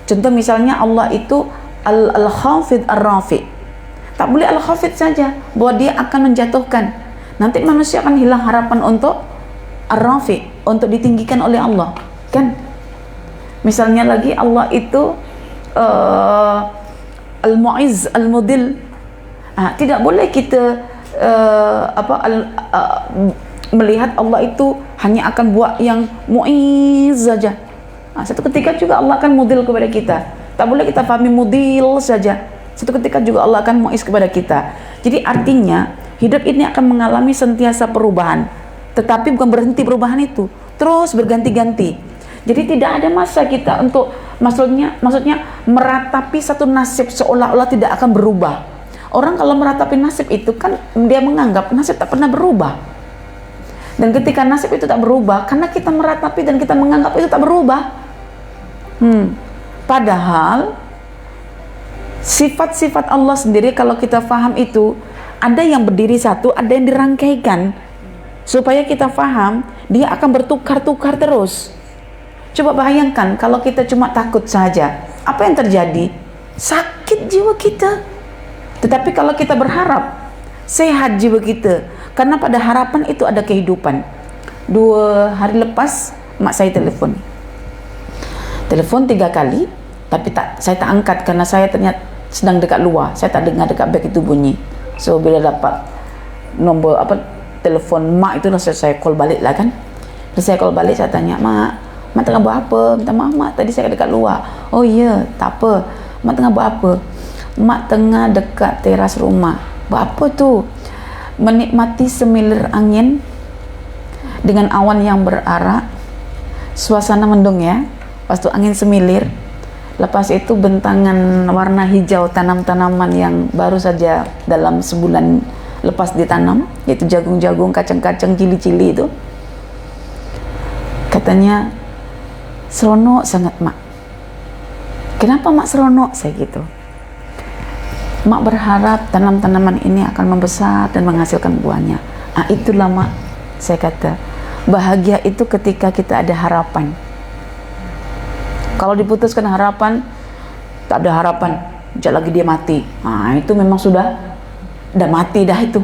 Contoh misalnya Allah itu Al-Khafid Ar-Rafi. Tak boleh Al-Khafid saja, bahwa dia akan menjatuhkan. Nanti manusia akan hilang harapan untuk Ar-Rafi, untuk ditinggikan oleh Allah, kan? Misalnya lagi Allah itu Al-Mu'izz Al-Mudil. Tidak boleh kita melihat Allah itu hanya akan buat yang mu'izz saja. Satu ketika juga Allah akan mudil kepada kita. Tak boleh kita pahami mudil saja. Satu ketika juga Allah akan mu'izz kepada kita. Jadi artinya hidup ini akan mengalami sentiasa perubahan, tetapi bukan berhenti perubahan itu, terus berganti-ganti. Jadi tidak ada masa kita untuk maksudnya meratapi satu nasib seolah-olah tidak akan berubah. Orang kalau meratapi nasib itu kan dia menganggap nasib tak pernah berubah. Dan ketika nasib itu tak berubah, karena kita meratapi dan kita menganggap itu tak berubah. Padahal sifat-sifat Allah sendiri kalau kita faham itu, ada yang berdiri satu, ada yang dirangkaikan. Supaya kita faham, dia akan bertukar-tukar terus. Coba bayangkan kalau kita cuma takut saja, apa yang terjadi? Sakit jiwa kita. Tetapi kalau kita berharap, sehat jiwa kita, karena pada harapan itu ada kehidupan. 2 hari lepas mak saya telepon 3 kali, tapi saya tak angkat karena saya ternyata sedang dekat luar, saya tak dengar dekat beg itu bunyi. So bila dapat nombor telepon mak itu, saya call balik lah kan. Terus saya call balik, saya tanya, mak tengah buat apa? Minta maaf mak, tadi saya dekat luar. Oh iya, tak apa. Mak tengah buat apa? Mak tengah dekat teras rumah. Buat apa tu? Menikmati semilir angin dengan awan yang berarak, suasana mendung ya. Lepas tu angin semilir, lepas itu bentangan warna hijau tanam-tanaman yang baru saja dalam sebulan lepas ditanam, yaitu jagung-jagung, kacang-kacang cili-cili itu. Katanya seronok sangat mak. Kenapa mak seronok? Saya gitu. Mak berharap tanam-tanaman ini akan membesar dan menghasilkan buahnya. Itulah mak, saya kata, bahagia itu ketika kita ada harapan. Kalau diputuskan harapan, tak ada harapan, sekejap lagi dia mati. Itu memang sudah mati dah itu.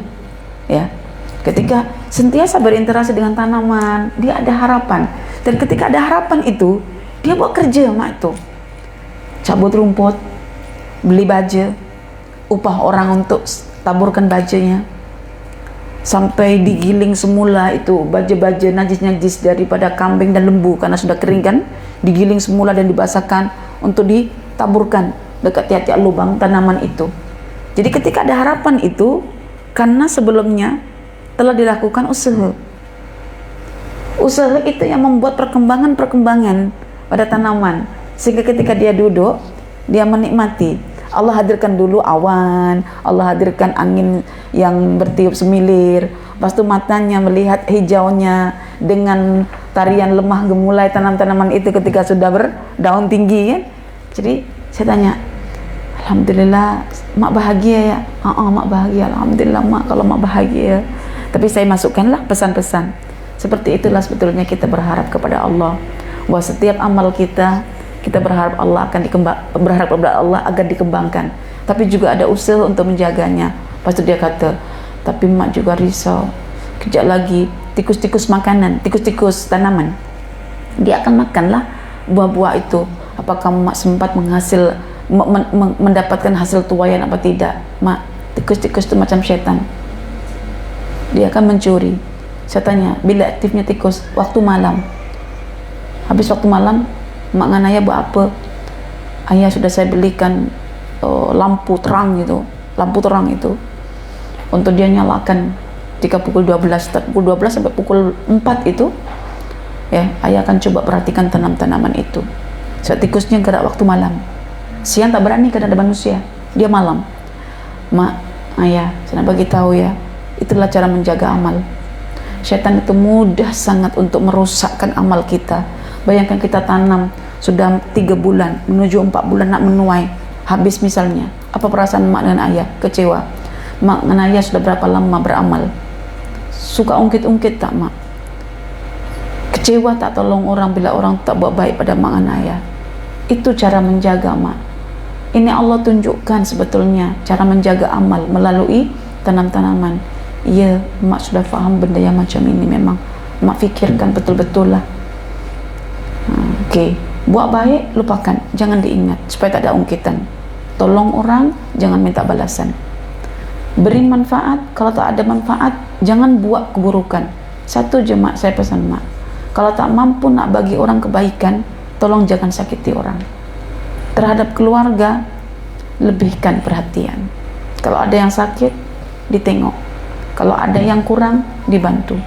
Ya. Ketika sentiasa berinteraksi dengan tanaman, dia ada harapan. Dan ketika ada harapan itu, dia buat kerja mak itu. Cabut rumput, beli baja, upah orang untuk taburkan bajanya, sampai digiling semula itu baja-baja najis-najis daripada kambing dan lembu karena sudah kering kan, digiling semula dan dibasahkan untuk ditaburkan dekat tiap-tiap lubang tanaman itu. Jadi ketika ada harapan itu, karena sebelumnya telah dilakukan usaha itu yang membuat perkembangan pada tanaman, sehingga ketika dia duduk, dia menikmati. Allah hadirkan dulu awan, Allah hadirkan angin yang bertiup semilir, lepas itu matanya melihat hijaunya dengan tarian lemah gemulai tanam-tanaman itu ketika sudah berdaun tinggi kan. Jadi saya tanya, alhamdulillah mak bahagia ya? Mak bahagia, alhamdulillah mak kalau mak bahagia. Tapi saya masukkanlah pesan-pesan seperti itulah sebetulnya kita berharap kepada Allah, bahwa setiap amal kita berharap Allah akan berharap kepada Allah agar dikembangkan, tapi juga ada usaha untuk menjaganya. Lepas itu dia kata, tapi mak juga risau, kejap lagi tikus-tikus makanan, tikus-tikus tanaman, dia akan makanlah buah-buah itu. Apakah mak sempat mendapatkan hasil tuaian apa tidak? Mak, tikus-tikus itu macam syaitan, dia akan mencuri. Saya tanya, bila aktifnya tikus? Waktu malam. Habis waktu malam, mak dengan ayah buat apa? Ayah sudah saya belikan lampu terang itu. untuk dia nyalakan ketika pukul 12 sampai pukul 4 itu ya, ayah akan coba perhatikan tanam-tanaman itu. Tikusnya gerak waktu malam, siang tak berani karena ada manusia, dia malam. Mak, ayah, saya bagi tahu ya, itulah cara menjaga amal. Syaitan itu mudah sangat untuk merusakkan amal kita. Bayangkan kita tanam sudah 3 bulan menuju 4 bulan nak menuai, habis misalnya, apa perasaan mak dengan ayah? Kecewa. Mak dengan ayah sudah berapa lama beramal? Suka ungkit-ungkit tak mak? Kecewa tak tolong orang bila orang tak buat baik pada mak dan ayah? Itu cara menjaga mak. Ini Allah tunjukkan sebetulnya cara menjaga amal melalui tanam-tanaman. Ya, mak sudah faham benda yang macam ini, memang mak fikirkan betul-betul lah. Okey, buat baik lupakan, jangan diingat supaya tak ada ungkitan. Tolong orang, jangan minta balasan. Beri manfaat, kalau tak ada manfaat jangan buat keburukan. Satu je mak saya pesan mak, kalau tak mampu nak bagi orang kebaikan, tolong jangan sakiti orang. Terhadap keluarga, lebihkan perhatian. Kalau ada yang sakit, ditengok. Kalau ada yang kurang, dibantu.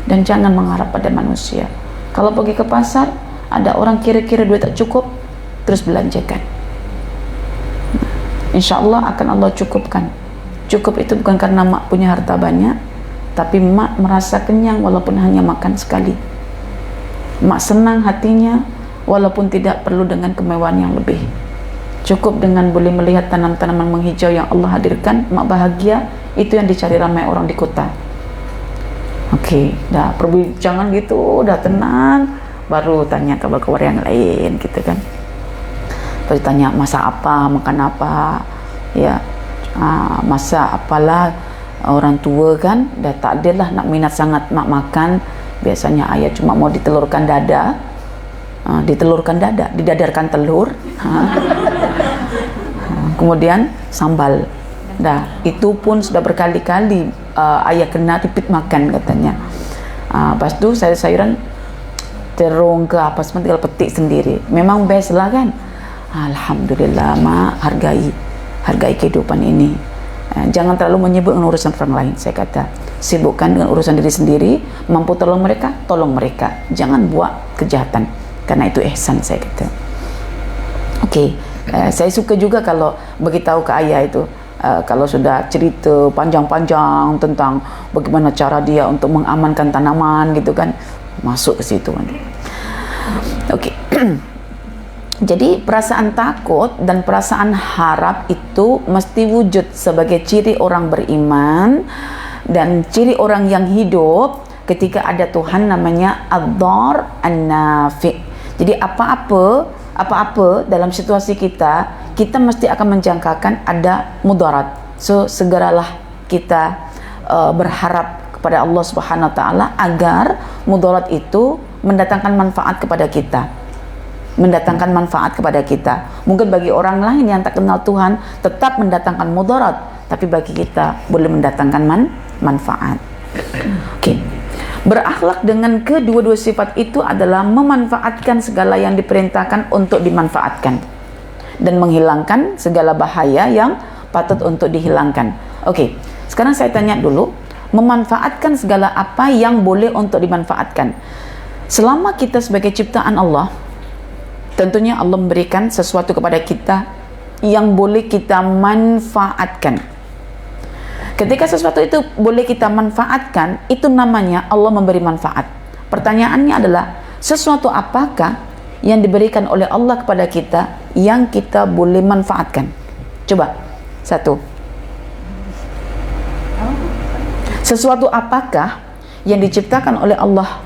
Dan jangan mengharap pada manusia. Kalau pergi ke pasar, ada orang kira-kira duit tak cukup, terus belanjakan. Insya Allah akan Allah cukupkan. Cukup itu bukan karena mak punya harta banyak, tapi mak merasa kenyang walaupun hanya makan sekali. Mak senang hatinya walaupun tidak perlu dengan kemewahan yang lebih. Cukup dengan boleh melihat tanam-tanaman menghijau yang Allah hadirkan, mak bahagia. Itu yang dicari ramai orang di kota. Okey, dah perbincangan gitu, dah tenang, baru tanya kabar-kabar yang lain gitu kan. Terus tanya masak apa, makan apa, ya, masak apalah. Orang tua kan dah tak adalah nak minat sangat mak makan. Biasanya ayah cuma mau ditelurkan dada, didadarkan telur, kemudian sambal. Dah, itu pun sudah berkali-kali ayah kena repeat makan katanya. Lepas tu sayur-sayuran terung ke apa semua tinggal petik sendiri. Memang best lah kan. Alhamdulillah mak, hargai kehidupan ini. Jangan terlalu menyibuk dengan urusan orang lain, saya kata. Sibukkan dengan urusan diri sendiri. Mampu tolong mereka, tolong mereka. Jangan buat kejahatan, karena itu ihsan, saya kata. Okey, saya suka juga kalau beritahu ke ayah itu, kalau sudah cerita panjang-panjang tentang bagaimana cara dia untuk mengamankan tanaman gitu kan, masuk ke situ. Okey. Jadi perasaan takut dan perasaan harap itu mesti wujud sebagai ciri orang beriman dan ciri orang yang hidup ketika ada Tuhan namanya Ad-Dar An-Nafi'. Jadi apa-apa dalam situasi kita mesti akan menjangkakan ada mudarat. So segeralah kita berharap kepada Allah Subhanahu Wa Taala agar mudarat itu mendatangkan manfaat kepada kita. Mungkin bagi orang lain yang tak kenal Tuhan tetap mendatangkan mudarat, tapi bagi kita boleh mendatangkan manfaat. Okey. Berakhlak dengan kedua-dua sifat itu adalah memanfaatkan segala yang diperintahkan untuk dimanfaatkan dan menghilangkan segala bahaya yang patut untuk dihilangkan. Okey. Sekarang saya tanya dulu, memanfaatkan segala apa yang boleh untuk dimanfaatkan. Selama kita sebagai ciptaan Allah, tentunya Allah memberikan sesuatu kepada kita yang boleh kita manfaatkan. Ketika sesuatu itu boleh kita manfaatkan, itu namanya Allah memberi manfaat. Pertanyaannya adalah, sesuatu apakah yang diberikan oleh Allah kepada kita yang kita boleh manfaatkan? Coba, satu. Sesuatu apakah yang diciptakan oleh Allah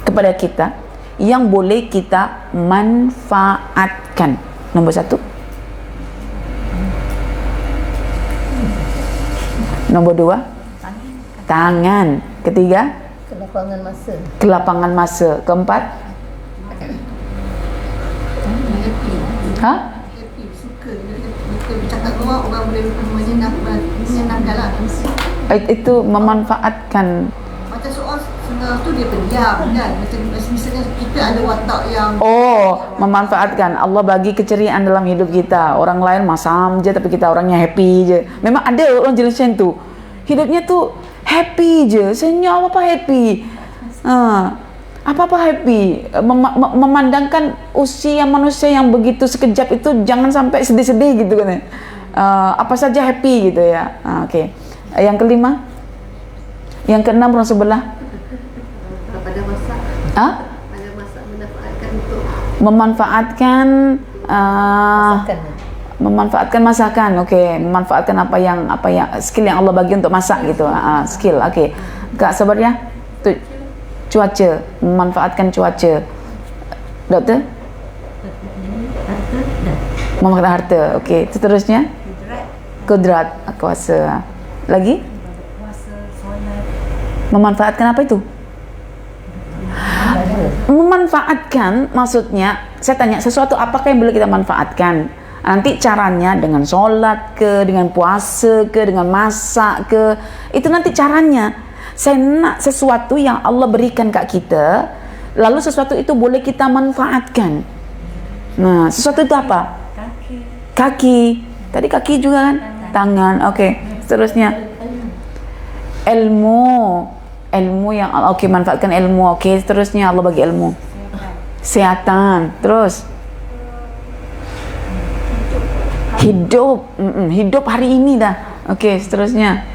kepada kita yang boleh kita manfaatkan? Nombor satu. Nombor dua, tangan. Ketiga, kelapangan masa. Keempat, suka bercakap keluar, orang boleh menyenangkan lah. Itu memanfaatkan. Macam soal setengah tu dia pendiam kan, macam misalnya kita ada watak yang memanfaatkan. Allah bagi keceriaan dalam hidup kita. Orang lain masam je tapi kita orangnya happy je. Memang ada orang jenis macam tu. hidupnya tuh happy je, senyum apa happy. Apa-apa happy. Memandangkan usia manusia yang begitu sekejap itu jangan sampai sedih-sedih gitu kan. Apa saja happy gitu ya. Oke. Yang kelima, yang keenam orang sebelah. Pada masa pada masa memanfaatkan untuk memanfaatkan masakan. Okey, memanfaatkan apa yang skill yang Allah bagi untuk masak gitu. Skill. Okey. Kak sabar ya. Tu cuaca, memanfaatkan cuaca. Doktor? Memanfaatkan harta. Okey, seterusnya? Kudrat, kuasa. Lagi? Memanfaatkan apa itu? Memanfaatkan maksudnya, saya tanya sesuatu apakah yang boleh kita manfaatkan? Nanti caranya dengan sholat ke, dengan puasa ke, dengan masak ke, itu nanti caranya. Saya nak sesuatu yang Allah berikan kat kita, lalu sesuatu itu boleh kita manfaatkan. Nah, sesuatu itu apa? Kaki. Tadi kaki juga kan? Tangan. Okey, seterusnya. Ilmu yang okey, manfaatkan ilmu. Okey, seterusnya Allah bagi ilmu. Kesihatan. Terus hidup hari ini dah. Okey, seterusnya.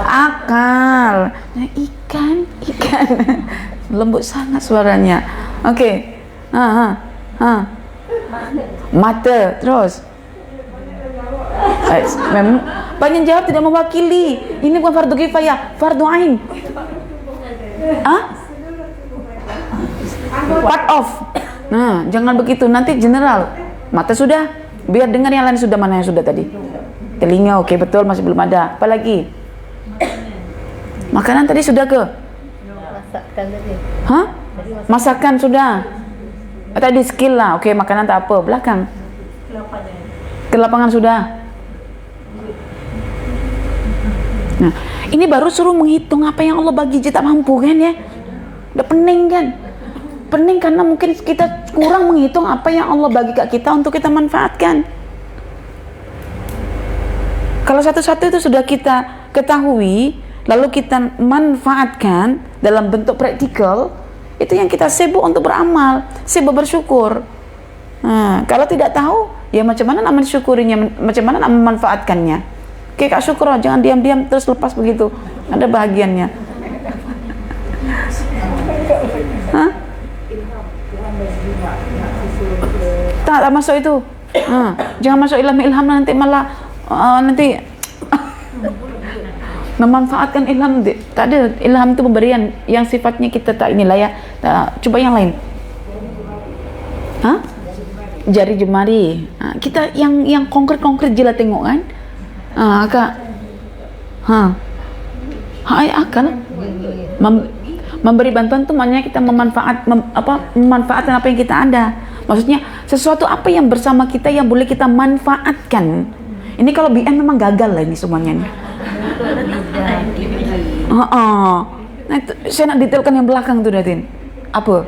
Akal. Nah, ikan lembut sangat suaranya. Okey. Mata. Terus memang banyak jawab tidak mewakili. Ini bukan fardu kifayah, fardu ain. Part of. Nah, jangan begitu, nanti general. Mata sudah, biar dengar yang lain sudah. Mana yang sudah tadi? Telinga, okey, betul, masih belum ada. Apa lagi? Makanan tadi sudah ke? masakan tadi. Masakan sudah. Tadi skill lah. Okey, makanan tak apa. Belakang. Ke lapangan sudah. Nah, ini baru suruh menghitung apa yang Allah bagi je tak mampu kan ya? Udah pening kan? Pening karena mungkin kita kurang menghitung apa yang Allah bagi kat kita untuk kita manfaatkan. Kalau satu-satu itu sudah kita ketahui, lalu kita manfaatkan dalam bentuk praktikal, itu yang kita sibuk untuk beramal, sibuk bersyukur. Kalau tidak tahu, ya macam mana nak mensyukurinya, macam mana nak memanfaatkannya. Oke, Kak syukur, jangan diam-diam terus lepas begitu. Ada bahagiannya. Tak masuk itu. Jangan masuk ilham nanti malah nanti memanfaatkan ilham. Tak ada, ilham itu pemberian yang sifatnya kita tak inilah ya. Coba yang lain. Jari jemari. Kita yang konkret je lah tengok kan. Kak. Akal. Memberi bantuan tu maknanya kita memanfaatkan apa yang kita ada. Maksudnya sesuatu apa yang bersama kita yang boleh kita manfaatkan. Ini kalau BM memang gagal lah ini semuanya nih. Nah, saya nak detailkan yang belakang tu Datin. Apa?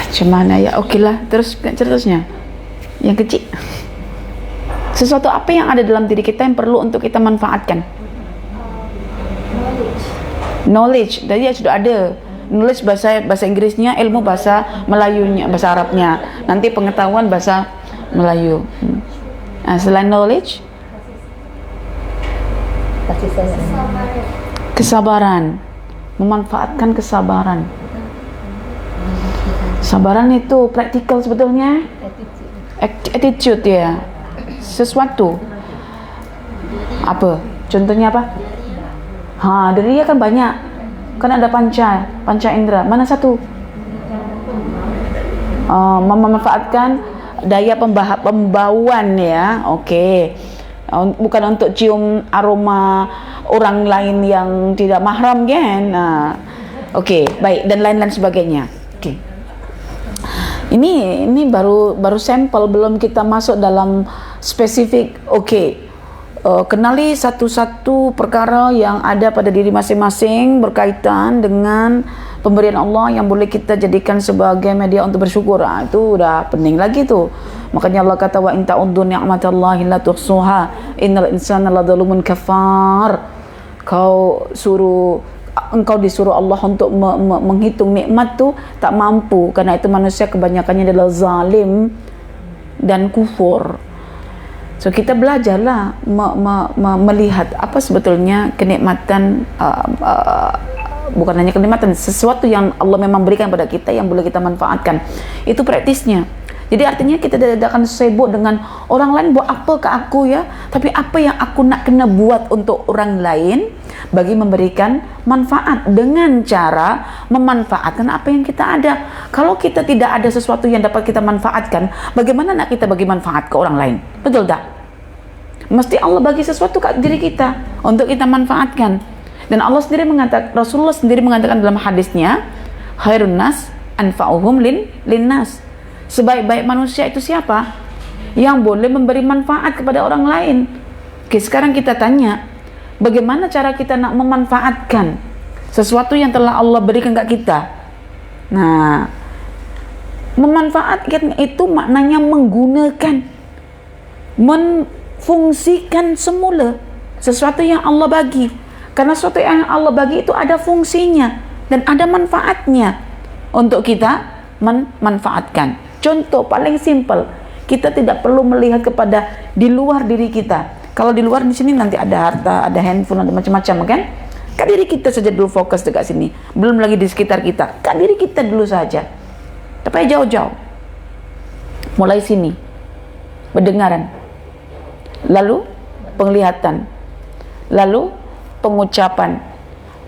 Macam mana ya? Okeylah, terusnya. Yang kecil. Sesuatu apa yang ada dalam diri kita yang perlu untuk kita manfaatkan? Knowledge. Tadi sudah ada. Knowledge bahasa Inggrisnya, ilmu bahasa Melayunya, bahasa Arabnya. Nanti pengetahuan bahasa Melayu. Selain knowledge, kesabaran. Memanfaatkan kesabaran. Sabaran itu praktikal sebetulnya. Attitude ya. Sesuatu. Apa? Contohnya apa? Dari dia kan banyak. Kan ada panca indera. Mana satu? Memanfaatkan daya pembauan ya. Okey. Bukan untuk cium aroma orang lain yang tidak mahram kan. Okey, baik, dan lain-lain sebagainya. Okey. Ini baru sampel, belum kita masuk dalam spesifik. Okey. kenali satu-satu perkara yang ada pada diri masing-masing berkaitan dengan pemberian Allah yang boleh kita jadikan sebagai media untuk bersyukur. Itu udah penting lagi tuh. Makanya Allah kata wa in ta'uddu ni'matallahi la tuhsuha innal insana ladzalumun kafar. Engkau disuruh Allah untuk menghitung nikmat tuh tak mampu, karena itu manusia kebanyakannya adalah zalim dan kufur. So kita belajarlah melihat apa sebetulnya kenikmatan, bukan hanya kenikmatan, sesuatu yang Allah memang berikan pada kita yang boleh kita manfaatkan. Itu praktisnya. Jadi artinya kita tidak akan sibuk dengan orang lain buat apa ke aku ya, tapi apa yang aku nak kena buat untuk orang lain bagi memberikan manfaat dengan cara memanfaatkan apa yang kita ada. Kalau kita tidak ada sesuatu yang dapat kita manfaatkan, bagaimana nak kita bagi manfaat ke orang lain? Betul tak? Mesti Allah bagi sesuatu ke diri kita untuk kita manfaatkan. Dan Allah sendiri mengatakan, Rasulullah sendiri mengatakan dalam hadisnya, khairun nas anfa'uhum linnas. Sebaik-baik manusia itu siapa? Yang boleh memberi manfaat kepada orang lain. Oke, sekarang kita tanya, bagaimana cara kita nak memanfaatkan sesuatu yang telah Allah berikan ke kita? Nah, memanfaatkan itu maknanya menggunakan, menfungsikan semula sesuatu yang Allah bagi. Karena sesuatu yang Allah bagi itu ada fungsinya dan ada manfaatnya untuk kita memanfaatkan. Contoh paling simpel, kita tidak perlu melihat kepada di luar diri kita. Kalau di luar di sini nanti ada harta, ada handphone, ada macam-macam, kan? Ke diri kita saja dulu fokus dekat sini. Belum lagi di sekitar kita. Ke diri kita dulu saja. Tapi jauh-jauh. Mulai sini, pendengaran, lalu penglihatan, lalu pengucapan,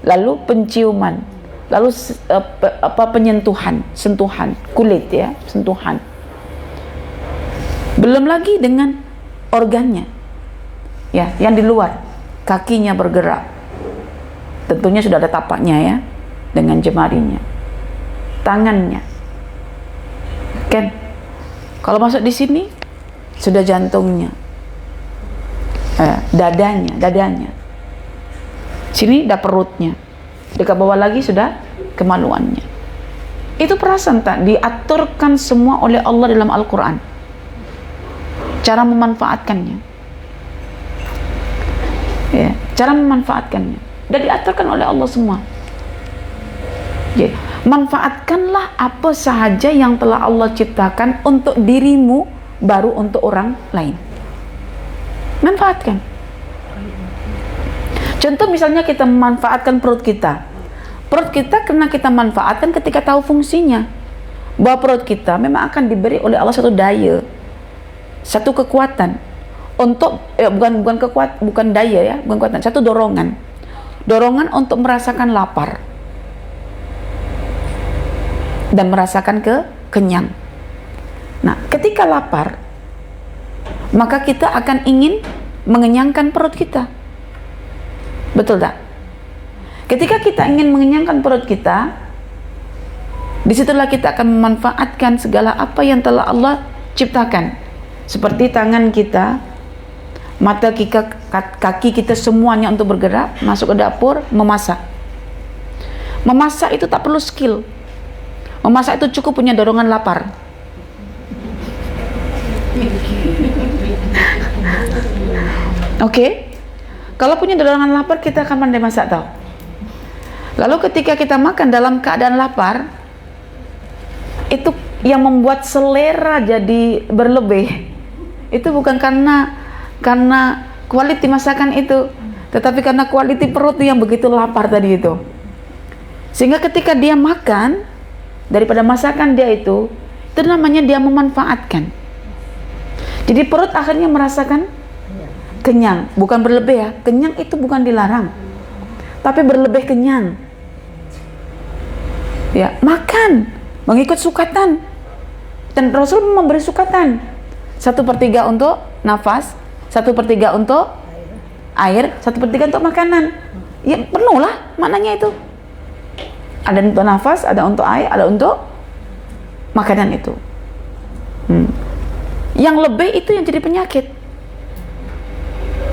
lalu penciuman, lalu penyentuhan, sentuhan kulit ya, sentuhan. Belum lagi dengan organnya ya, yang di luar, kakinya bergerak, tentunya sudah ada tapaknya ya, dengan jemarinya, tangannya, kan? Kalau masuk di sini sudah jantungnya, dadanya, sini dah perutnya, dekat bawah lagi sudah kemaluannya. Itu perasaan tak diaturkan semua oleh Allah dalam Al-Quran, cara memanfaatkannya ya, cara memanfaatkannya dan diaturkan oleh Allah semua ya. Manfaatkanlah apa sahaja yang telah Allah ciptakan untuk dirimu, baru untuk orang lain. Manfaatkan. Contoh misalnya kita memanfaatkan perut kita. Perut kita karena kita manfaatkan ketika tahu fungsinya. Bahwa perut kita memang akan diberi oleh Allah satu daya, satu kekuatan untuk bukan daya ya, bukan kekuatan, satu dorongan. Dorongan untuk merasakan lapar dan merasakan kenyang. Nah, ketika lapar, maka kita akan ingin mengenyangkan perut kita. Betul tak? Ketika kita ingin mengenyangkan perut kita, disitulah kita akan memanfaatkan segala apa yang telah Allah ciptakan, seperti tangan kita, mata kita, kaki kita, semuanya untuk bergerak, masuk ke dapur, memasak. Memasak itu tak perlu skill. Memasak itu cukup punya dorongan lapar. Oke? Kalau punya dorongan lapar, kita akan pandai masak tau. Lalu ketika kita makan dalam keadaan lapar, itu yang membuat selera jadi berlebih. Itu bukan karena kualiti masakan itu, tetapi karena kualiti perut yang begitu lapar tadi itu. Sehingga ketika dia makan, daripada masakan dia itu namanya dia memanfaatkan. Jadi perut akhirnya merasakan kenyang, bukan berlebih ya. Kenyang itu bukan dilarang, tapi berlebih kenyang. Ya, makan mengikut sukatan. Dan Rasul memberi sukatan. 1/3 untuk nafas, 1/3 untuk air, 1/3 untuk makanan. Ya penuh lah maknanya itu. Ada untuk nafas, ada untuk air, ada untuk makanan itu. Yang lebih itu yang jadi penyakit.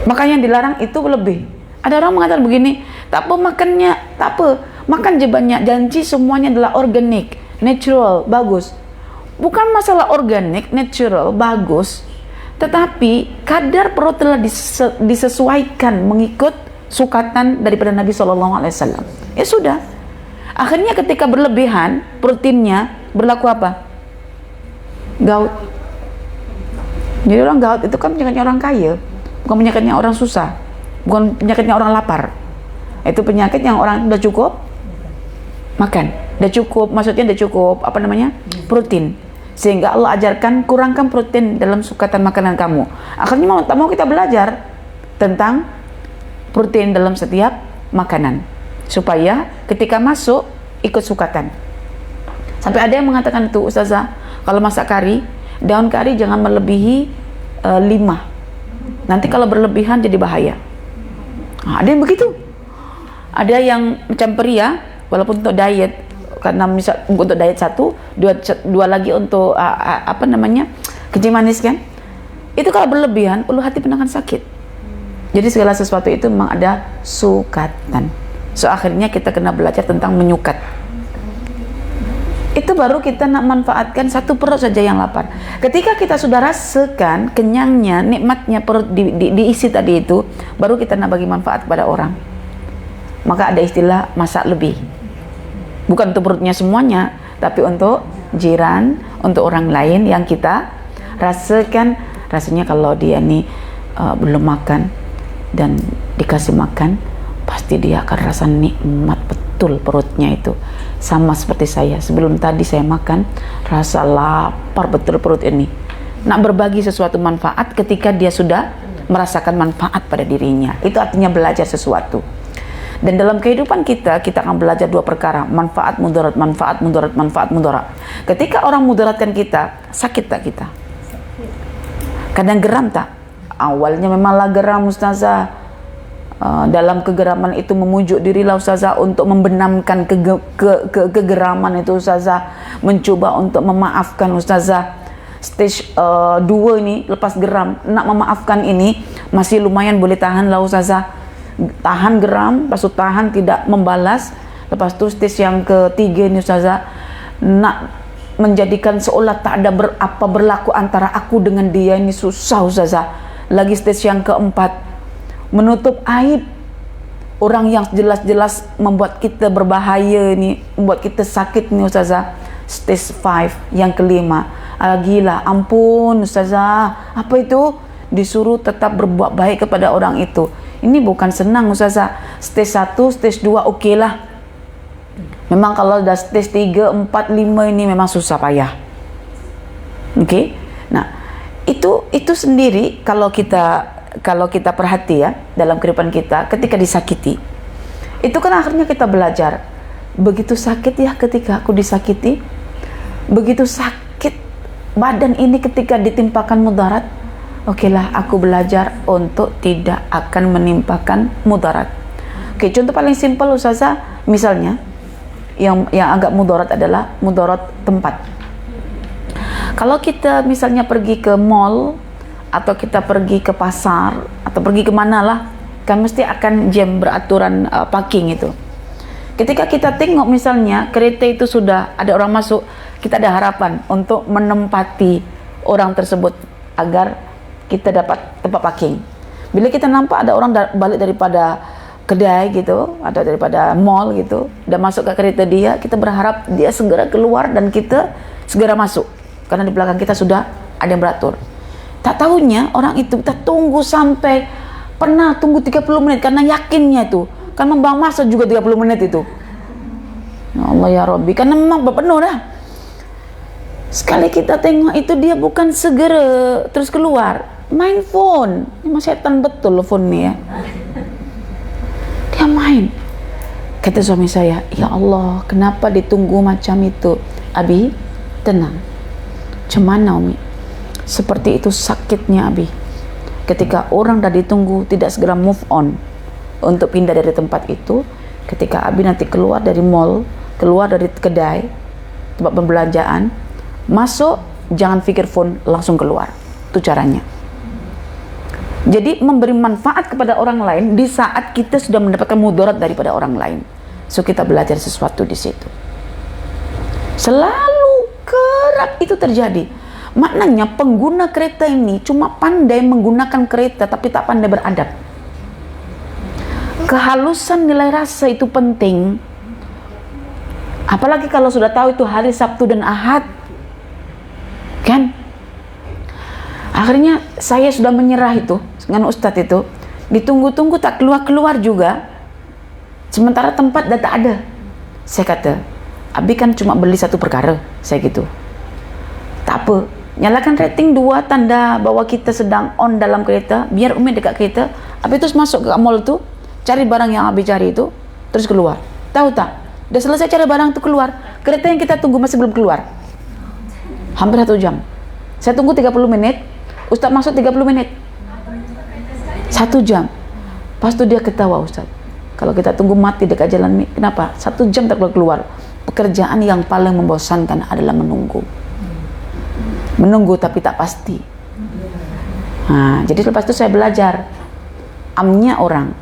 Maka yang dilarang itu lebih. Ada orang mengatakan begini, tak apa makannya, tak apa, makan je banyak, janji semuanya adalah organik, natural, bagus. Bukan masalah organik, natural, bagus, tetapi kadar perut telah disesuaikan mengikut sukatan daripada Nabi SAW. Ya sudah. Akhirnya ketika berlebihan, proteinnya berlaku apa? Gout. Jadi orang gout itu kan penyakitnya orang kaya, bukan penyakitnya orang susah, bukan penyakitnya orang lapar. Itu penyakit yang orang udah cukup makan, udah cukup, maksudnya udah cukup protein, sehingga Allah ajarkan kurangkan protein dalam sukatan makanan kamu. Akhirnya mau tak mau kita belajar tentang protein dalam setiap makanan, supaya ketika masuk ikut sukatan. Sampai ada yang mengatakan itu, Ustazah, kalau masak kari, daun kari jangan melebihi 5, nanti kalau berlebihan jadi bahaya. Ada yang begitu. Ada yang macam pria, walaupun untuk diet, karena misal untuk diet dua lagi untuk kencing manis kan, itu kalau berlebihan ulu hati pun akan sakit. Jadi segala sesuatu itu memang ada sukatan. So akhirnya kita kena belajar tentang menyukat. Itu baru kita nak manfaatkan satu perut saja yang lapar. Ketika kita sudah rasakan kenyangnya, nikmatnya perut diisi tadi itu, baru kita nak bagi manfaat kepada orang. Maka ada istilah masak lebih. Bukan untuk perutnya semuanya, tapi untuk jiran, untuk orang lain yang kita rasakan. Rasanya kalau dia ni belum makan dan dikasih makan, pasti dia akan rasa nikmat betul perutnya itu. Sama seperti saya, sebelum tadi saya makan, rasa lapar betul perut ini. Nak berbagi sesuatu manfaat ketika dia sudah merasakan manfaat pada dirinya. Itu artinya belajar sesuatu. Dan dalam kehidupan kita akan belajar dua perkara, manfaat mudarat, manfaat mudarat, manfaat mudarat. Ketika orang mudaratkan kita, sakit tak kita? Kadang geram tak? Awalnya memanglah geram, Ustazah. Dalam kegeraman itu memujuk dirilah Ustazah untuk membenamkan kegeraman itu Ustazah, mencoba untuk memaafkan Ustazah. Stage 2 ini lepas geram, nak memaafkan ini masih lumayan boleh tahan lah Ustazah. Tahan geram, lepas itu tahan tidak membalas. Lepas itu stage yang ketiga ini Ustazah, nak menjadikan seolah tak ada berlaku antara aku dengan dia, ini susah Ustazah. Lagi stage yang keempat, menutup aib orang yang jelas-jelas membuat kita berbahaya ini, membuat kita sakit nih Ustazah. Stage 5 yang kelima, gila, ampun Ustazah, apa itu? Disuruh tetap berbuat baik kepada orang itu. Ini bukan senang Ustazah. Stage 1, stage 2 okey lah. Memang kalau dah stage 3, 4, 5 ini memang susah payah. Okey. Nah, itu sendiri kalau kita perhati ya dalam kehidupan kita ketika disakiti. Itu kan akhirnya kita belajar. Begitu sakit ya ketika aku disakiti. Begitu sakit badan ini ketika ditimpakan mudarat. Okeylah, aku belajar untuk tidak akan menimpakan mudarat. Oke, contoh paling simpel Ustazah, misalnya yang agak mudarat adalah mudarat tempat. Kalau kita misalnya pergi ke mall atau kita pergi ke pasar atau pergi kemana lah, kan mesti akan jam beraturan parking itu. Ketika kita tengok misalnya kereta itu sudah ada orang masuk, kita ada harapan untuk menempati orang tersebut agar kita dapat tempat parking. Bila kita nampak ada orang balik daripada kedai gitu, atau daripada mall gitu, dan masuk ke kereta dia, kita berharap dia segera keluar dan kita segera masuk, karena di belakang kita sudah ada yang beratur. Tak tahunya orang itu kita tunggu sampai, pernah tunggu 30 menit karena yakinnya itu kan membuang masa juga 30 menit itu. Ya Allah ya Rabbi, karena memang berpenuh dah. Sekali kita tengok itu dia bukan segera terus keluar, main phone. Memang setan betul phone ni ya. Dia main. Kata suami saya, ya Allah, kenapa ditunggu macam itu? Abi, tenang. Cemana Umi? Seperti itu sakitnya Abi. Ketika orang dah ditunggu tidak segera move on untuk pindah dari tempat itu, ketika Abi nanti keluar dari mall, keluar dari kedai, tempat pembelanjaan, masuk, jangan pikir phone, langsung keluar. Itu caranya. Jadi memberi manfaat kepada orang lain di saat kita sudah mendapatkan mudarat daripada orang lain. So kita belajar sesuatu di situ. Selalu kerap itu terjadi. Maknanya pengguna kereta ini cuma pandai menggunakan kereta tapi tak pandai beradab. Kehalusan nilai rasa itu penting. Apalagi kalau sudah tahu itu hari Sabtu dan Ahad. Kan? Akhirnya saya sudah menyerah itu dengan Ustadz itu. Ditunggu-tunggu tak keluar-keluar juga. Sementara tempat dah tak ada. Saya kata, Abi kan cuma beli satu perkara. Saya gitu. Tak apa. Nyalakan rating 2 tanda bahwa kita sedang on dalam kereta, biar Umi dekat kereta. Abi terus masuk ke mall tu, cari barang yang Abi cari itu, terus keluar. Tahu tak? Dah selesai cari barang tu keluar, kereta yang kita tunggu masih belum keluar. Hampir 1 jam. Saya tunggu 30 menit, Ustaz masuk 30 menit. 1 jam. Pas tu dia ketawa, Ustaz. Kalau kita tunggu mati dekat jalan ni, kenapa? 1 jam tak keluar. Pekerjaan yang paling membosankan adalah menunggu. Menunggu tapi tak pasti. Jadi lepas itu saya belajar amnya orang.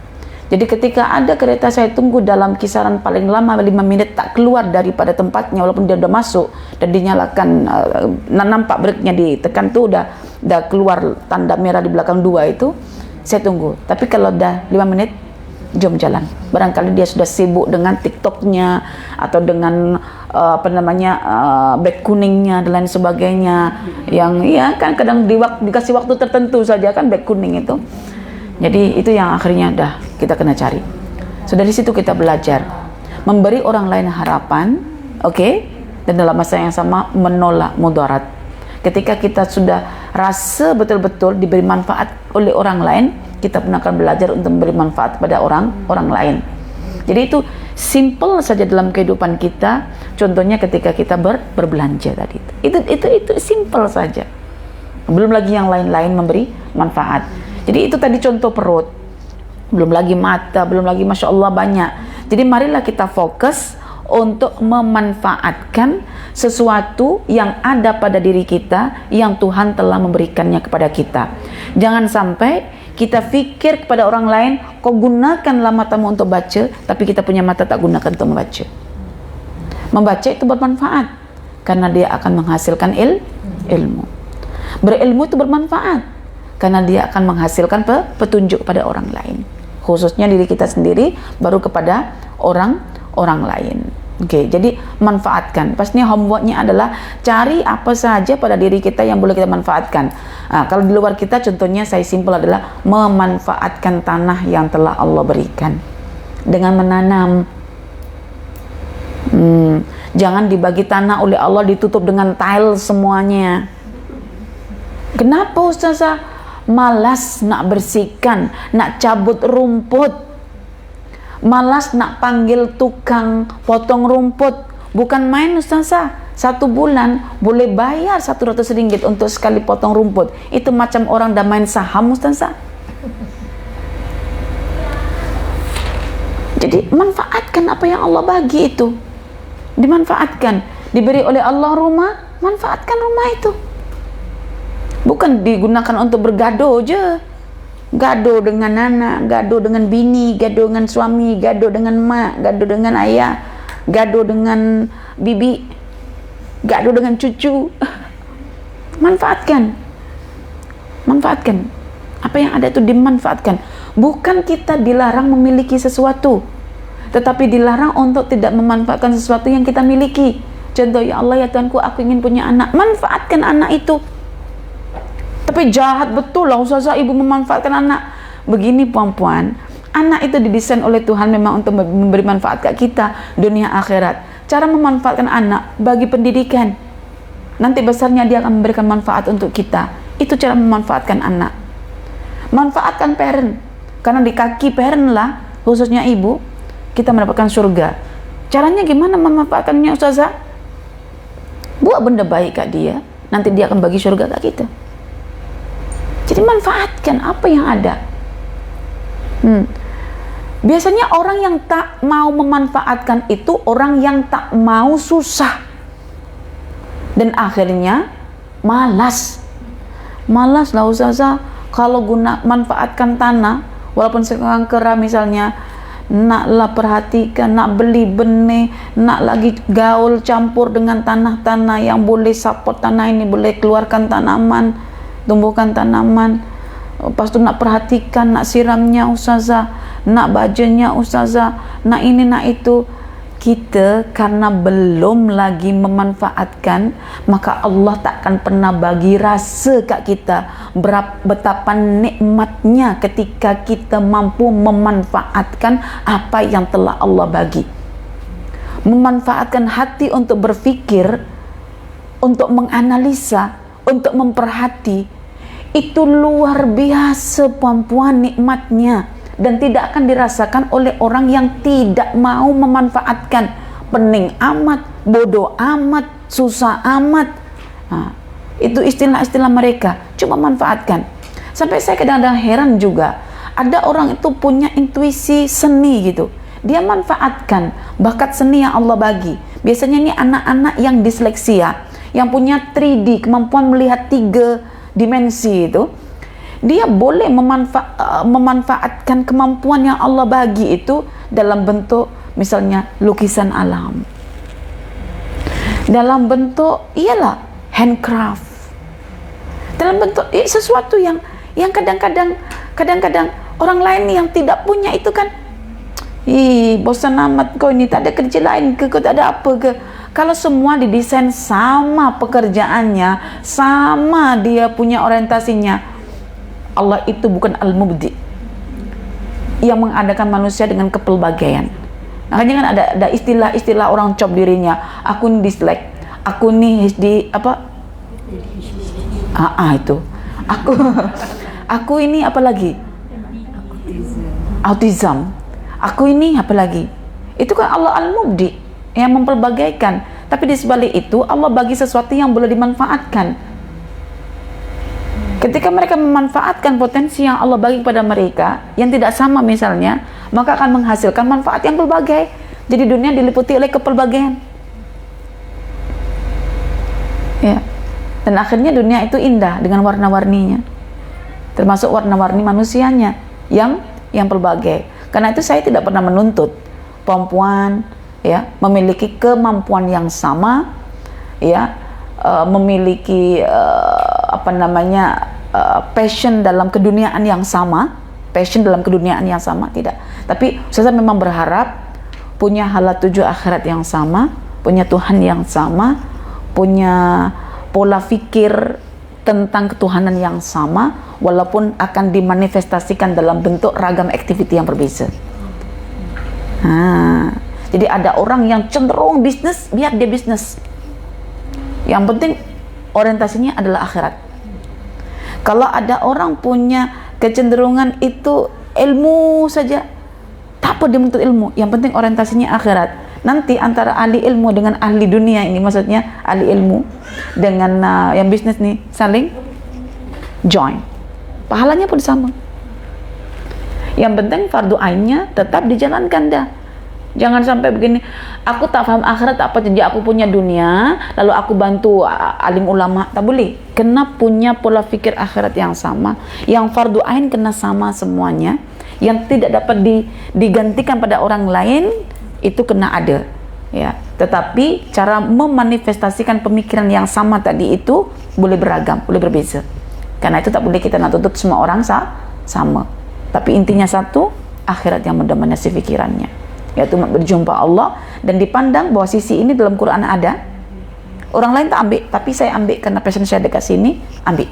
Jadi ketika ada kereta saya tunggu dalam kisaran paling lama 5 menit tak keluar daripada tempatnya, walaupun dia sudah masuk dan dinyalakan, nampak brake-nya ditekan tu udah keluar tanda merah di belakang 2 itu, saya tunggu. Tapi kalau dah 5 menit, jom jalan. Barangkali dia sudah sibuk dengan TikToknya atau dengan beg kuningnya dan lain sebagainya, yang ya kan kadang dikasih waktu tertentu saja kan beg kuning itu. Jadi itu yang akhirnya dah kita kena cari. So dari situ kita belajar memberi orang lain harapan, dan dalam masa yang sama menolak mudarat. Ketika kita sudah rasa betul-betul diberi manfaat oleh orang lain, kita pun akan belajar untuk memberi manfaat kepada orang lain. Jadi itu simple saja dalam kehidupan kita. Contohnya ketika kita berbelanja tadi. Itu simple saja. Belum lagi yang lain-lain memberi manfaat. Jadi itu tadi contoh perut. Belum lagi mata, belum lagi Masya Allah banyak. Jadi marilah kita fokus untuk memanfaatkan sesuatu yang ada pada diri kita yang Tuhan telah memberikannya kepada kita. Jangan sampai kita fikir kepada orang lain, kau gunakanlah matamu untuk baca, tapi kita punya mata tak gunakan untuk membaca. Membaca itu bermanfaat karena dia akan menghasilkan ilmu. Berilmu itu bermanfaat karena dia akan menghasilkan petunjuk kepada orang lain, khususnya diri kita sendiri, baru kepada orang lain. Jadi manfaatkan. Pastinya homeworknya adalah cari apa saja pada diri kita yang boleh kita manfaatkan. Kalau di luar kita, contohnya saya simpel adalah memanfaatkan tanah yang telah Allah berikan dengan menanam. Jangan dibagi tanah oleh Allah ditutup dengan tile semuanya. Kenapa Ustazah? Malas nak bersihkan, nak cabut rumput, malas nak panggil tukang potong rumput. Bukan main Ustazah, 1 bulan boleh bayar 100 ringgit untuk sekali potong rumput. Itu macam orang dah main saham Ustazah. Jadi manfaatkan apa yang Allah bagi itu. Dimanfaatkan. Diberi oleh Allah rumah, manfaatkan rumah itu. Bukan digunakan untuk bergaduh je. Gaduh dengan anak, gaduh dengan bini, gaduh dengan suami, gaduh dengan mak, gaduh dengan ayah, gaduh dengan bibi, gaduh dengan cucu. Manfaatkan. Manfaatkan. Apa yang ada itu dimanfaatkan. Bukan kita dilarang memiliki sesuatu, tetapi dilarang untuk tidak memanfaatkan sesuatu yang kita miliki. Contoh, ya Allah ya Tuhanku, aku ingin punya anak. Manfaatkan anak itu. Tapi jahat betul lah Ustazah ibu memanfaatkan anak. Begini puan-puan, anak itu didesain oleh Tuhan memang untuk memberi manfaat kat kita dunia akhirat. Cara memanfaatkan anak bagi pendidikan, nanti besarnya dia akan memberikan manfaat untuk kita. Itu cara memanfaatkan anak. Manfaatkan parent, karena di kaki parent lah, khususnya ibu, kita mendapatkan surga. Caranya gimana memanfaatkannya Ustazah? Buat benda baik kat dia, nanti dia akan bagi surga kat kita. Jadi manfaatkan apa yang ada. Biasanya orang yang tak mau memanfaatkan itu orang yang tak mau susah, dan akhirnya malas lah Ustazah. kalau manfaatkan tanah, walaupun sekarang kera misalnya, naklah perhatikan, nak beli benih, nak lagi gaul campur dengan tanah-tanah yang boleh support tanah ini, boleh keluarkan tanaman, tumbuhkan tanaman. Lepas tu nak perhatikan, nak siramnya ustazah, nak bajanya ustazah, nak ini nak itu. Kita karena belum lagi memanfaatkan, maka Allah takkan pernah bagi rasa kat kita betapa nikmatnya ketika kita mampu memanfaatkan apa yang telah Allah bagi. Memanfaatkan hati untuk berfikir, untuk menganalisa, untuk memperhati, itu luar biasa puan-puan nikmatnya. Dan tidak akan dirasakan oleh orang yang tidak mau memanfaatkan. Pening amat, bodoh amat, susah amat. Nah, itu istilah-istilah mereka. Coba manfaatkan. Sampai saya kadang-kadang heran juga, ada orang itu punya intuisi seni gitu, dia manfaatkan bakat seni yang Allah bagi. Biasanya ini anak-anak yang disleksia, yang punya 3D, kemampuan melihat 3 dimensi itu, dia boleh memanfaatkan kemampuan yang Allah bagi itu dalam bentuk misalnya lukisan alam, dalam bentuk ialah handcraft, dalam bentuk sesuatu yang kadang-kadang orang lain yang tidak punya itu kan, bosan amat kau ini, tak ada kerja lain ke, kau tak ada apa ke. Kalau semua didesain sama pekerjaannya, sama dia punya orientasinya, Allah itu bukan al-mubdi yang mengadakan manusia dengan kepelbagaian. Makanya kan ada istilah-istilah orang cop dirinya, aku ni dislek, aku ni HD apa? Itu. Aku ini apa lagi? Autism. Aku ini apa lagi? Itu kan Allah al-mubdi yang mempelbagaikan. Tapi di sebalik itu Allah bagi sesuatu yang boleh dimanfaatkan. Ketika mereka memanfaatkan potensi yang Allah bagi kepada mereka yang tidak sama misalnya, maka akan menghasilkan manfaat yang berbagai. Jadi dunia diliputi oleh kepelbagaian. Ya. Dan akhirnya dunia itu indah dengan warna-warninya. Termasuk warna-warni manusianya yang pelbagai. Karena itu saya tidak pernah menuntut perempuan ya memiliki kemampuan yang sama, ya, memiliki passion dalam keduniaan yang sama, tidak. Tapi saya memang berharap punya halat tuju akhirat yang sama, punya Tuhan yang sama, punya pola fikir tentang ketuhanan yang sama, walaupun akan dimanifestasikan dalam bentuk ragam activity yang berbeza. Jadi ada orang yang cenderung bisnis, biar dia bisnis. Yang penting orientasinya adalah akhirat. Kalau ada orang punya kecenderungan itu ilmu saja, tak apa dia menuntut ilmu, yang penting orientasinya akhirat. Nanti antara ahli ilmu dengan ahli dunia ini, maksudnya ahli ilmu dengan yang bisnis nih, saling join, pahalanya pun sama. Yang penting fardu ainnya tetap dijalankan dah. Jangan sampai begini, aku tak paham akhirat apa jadi aku punya dunia lalu aku bantu alim ulama, tak boleh. Kena punya pola fikir akhirat yang sama, yang fardu ain kena sama semuanya, yang tidak dapat digantikan pada orang lain itu kena ada, ya. Tetapi cara memanifestasikan pemikiran yang sama tadi itu boleh beragam, boleh berbeza. Karena itu tak boleh kita nak tuntut semua orang sama. Tapi intinya satu, akhirat yang mendominasi pikirannya, yaitu berjumpa Allah, dan dipandang bahwa sisi ini dalam Quran ada, orang lain tak ambil, tapi saya ambil karena passion saya dekat sini, ambil.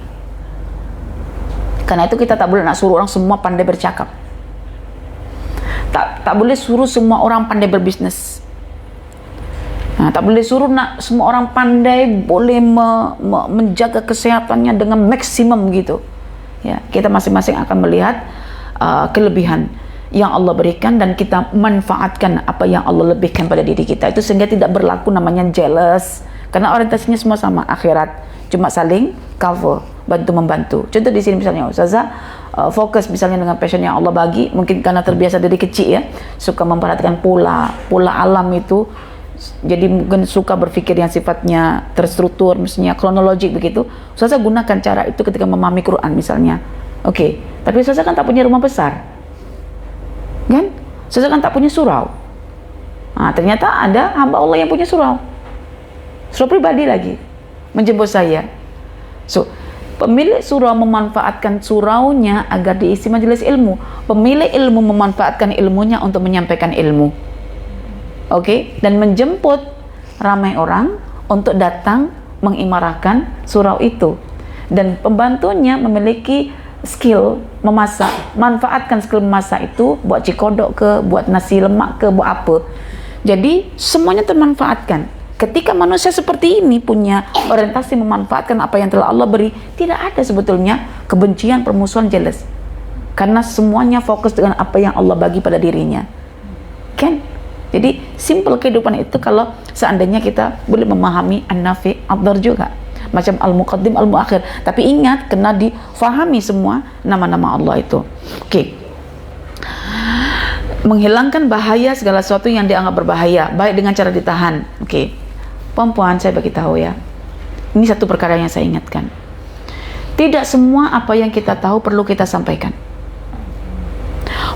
Karena itu kita tak boleh nak suruh orang semua pandai bercakap, tak boleh suruh semua orang pandai berbisnis, tak boleh suruh nak semua orang pandai boleh menjaga kesehatannya dengan maksimum gitu, ya. Kita masing-masing akan melihat kelebihan yang Allah berikan dan kita manfaatkan apa yang Allah lebihkan pada diri kita itu, sehingga tidak berlaku namanya jealous, karena orientasinya semua sama akhirat, cuma saling cover, bantu membantu. Contoh di sini misalnya Ustazah fokus misalnya dengan passion yang Allah bagi, mungkin karena terbiasa dari kecil ya suka memperhatikan pola alam itu, jadi mungkin suka berpikir yang sifatnya terstruktur, misalnya kronologik begitu. Ustazah gunakan cara itu ketika memahami Quran misalnya. Oke, tapi Ustazah kan tak punya rumah besar, kan? Ustazah kan tak punya surau. Nah, ternyata ada hamba Allah yang punya surau pribadi lagi, menjemput saya. So, pemilik surau memanfaatkan suraunya agar diisi majelis ilmu. Pemilik ilmu memanfaatkan ilmunya untuk menyampaikan ilmu. Oke, dan menjemput ramai orang untuk datang mengimarahkan surau itu. Dan pembantunya memiliki skill memasak, manfaatkan skill memasak itu buat cikodok ke, buat nasi lemak ke, buat apa. Jadi semuanya termanfaatkan. Ketika manusia seperti ini punya orientasi memanfaatkan apa yang telah Allah beri, tidak ada sebetulnya kebencian, permusuhan, jealous. Karena semuanya fokus dengan apa yang Allah bagi pada dirinya. Kan? Jadi simple kehidupan itu kalau seandainya kita boleh memahami an-nafi ad-dar juga. Macam al-muqaddim, al-muakhir. Tapi ingat, kena difahami semua nama-nama Allah itu. Oke. Menghilangkan bahaya segala sesuatu yang dianggap berbahaya, baik dengan cara ditahan. Oke. Perempuan, saya bagi tahu ya. Ini satu perkara yang saya ingatkan. Tidak semua apa yang kita tahu perlu kita sampaikan.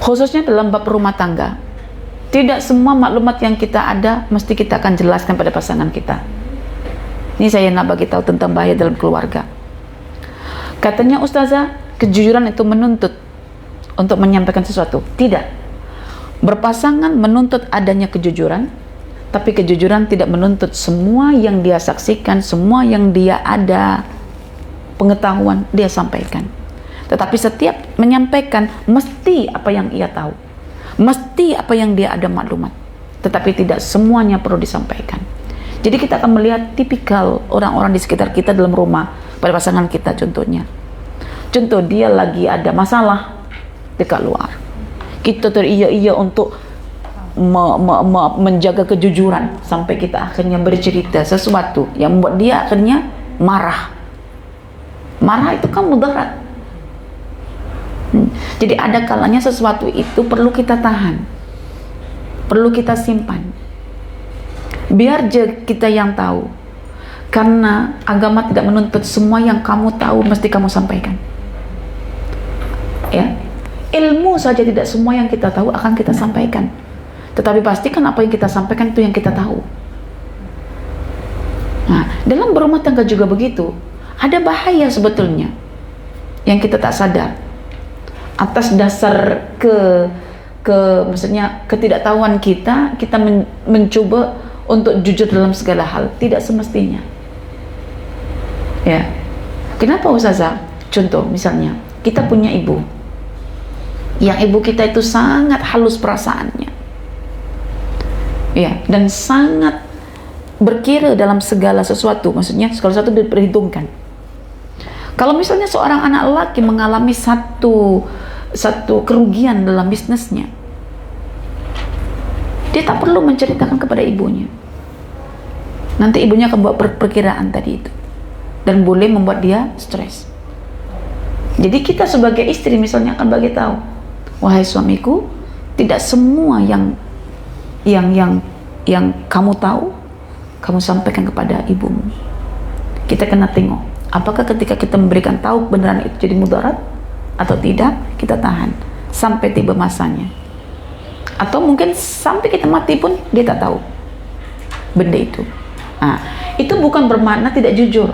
Khususnya dalam bab rumah tangga. Tidak semua maklumat yang kita ada mesti kita akan jelaskan pada pasangan kita. Ini saya nak bagi tahu tentang bahaya dalam keluarga. Katanya Ustazah, kejujuran itu menuntut untuk menyampaikan sesuatu. Tidak. Berpasangan menuntut adanya kejujuran, tapi kejujuran tidak menuntut semua yang dia saksikan, semua yang dia ada pengetahuan dia sampaikan. Tetapi setiap menyampaikan mesti apa yang ia tahu, mesti apa yang dia ada maklumat, tetapi tidak semuanya perlu disampaikan. Jadi kita akan melihat tipikal orang-orang di sekitar kita dalam rumah, pada pasangan kita contohnya. Contoh, dia lagi ada masalah dekat luar, kita teriya-iya untuk menjaga kejujuran sampai kita akhirnya bercerita sesuatu yang membuat dia akhirnya marah. Marah itu kan mudarat. Jadi ada kalanya sesuatu itu perlu kita tahan, perlu kita simpan, biar kita yang tahu. Karena agama tidak menuntut semua yang kamu tahu mesti kamu sampaikan. Ya, ilmu saja tidak semua yang kita tahu akan kita sampaikan. Tetapi pastikan apa yang kita sampaikan itu yang kita tahu. Nah, dalam berumah tangga juga begitu. Ada bahaya sebetulnya yang kita tak sadar. Atas dasar maksudnya ketidaktahuan kita mencoba untuk jujur dalam segala hal, tidak semestinya. Ya. Kenapa Ustazah? Contoh misalnya, kita punya ibu. Yang ibu kita itu sangat halus perasaannya. Ya, dan sangat berkira dalam segala sesuatu, maksudnya segala sesuatu diperhitungkan. Kalau misalnya seorang anak laki mengalami satu kerugian dalam bisnisnya, dia tak perlu menceritakan kepada ibunya. Nanti ibunya akan buat perkiraan tadi itu, dan boleh membuat dia stres. Jadi kita sebagai istri misalnya akan bagi tahu, wahai suamiku, tidak semua yang kamu tahu kamu sampaikan kepada ibumu. Kita kena tengok apakah ketika kita memberikan tahu beneran itu jadi mudarat atau tidak. Kita tahan sampai tiba masanya, atau mungkin sampai kita mati pun dia tak tahu benda itu. Nah, itu bukan bermakna tidak jujur,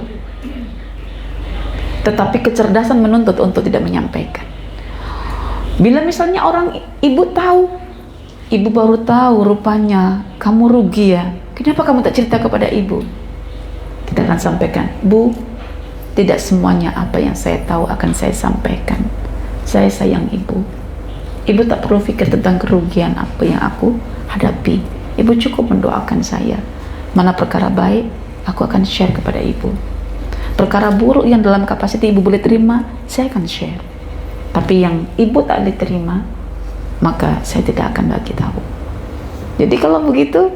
tetapi kecerdasan menuntut untuk tidak menyampaikan. Bila misalnya ibu baru tahu rupanya kamu rugi ya, kenapa kamu tak cerita kepada ibu? Kita akan sampaikan, Bu, tidak semuanya apa yang saya tahu akan saya sampaikan. Saya sayang ibu. Ibu tak perlu pikir tentang kerugian apa yang aku hadapi. Ibu cukup mendoakan saya. Mana perkara baik, aku akan share kepada ibu. Perkara buruk yang dalam kapasiti ibu boleh terima, saya akan share. Tapi yang ibu tak boleh terima, maka saya tidak akan bagi tahu. Jadi kalau begitu,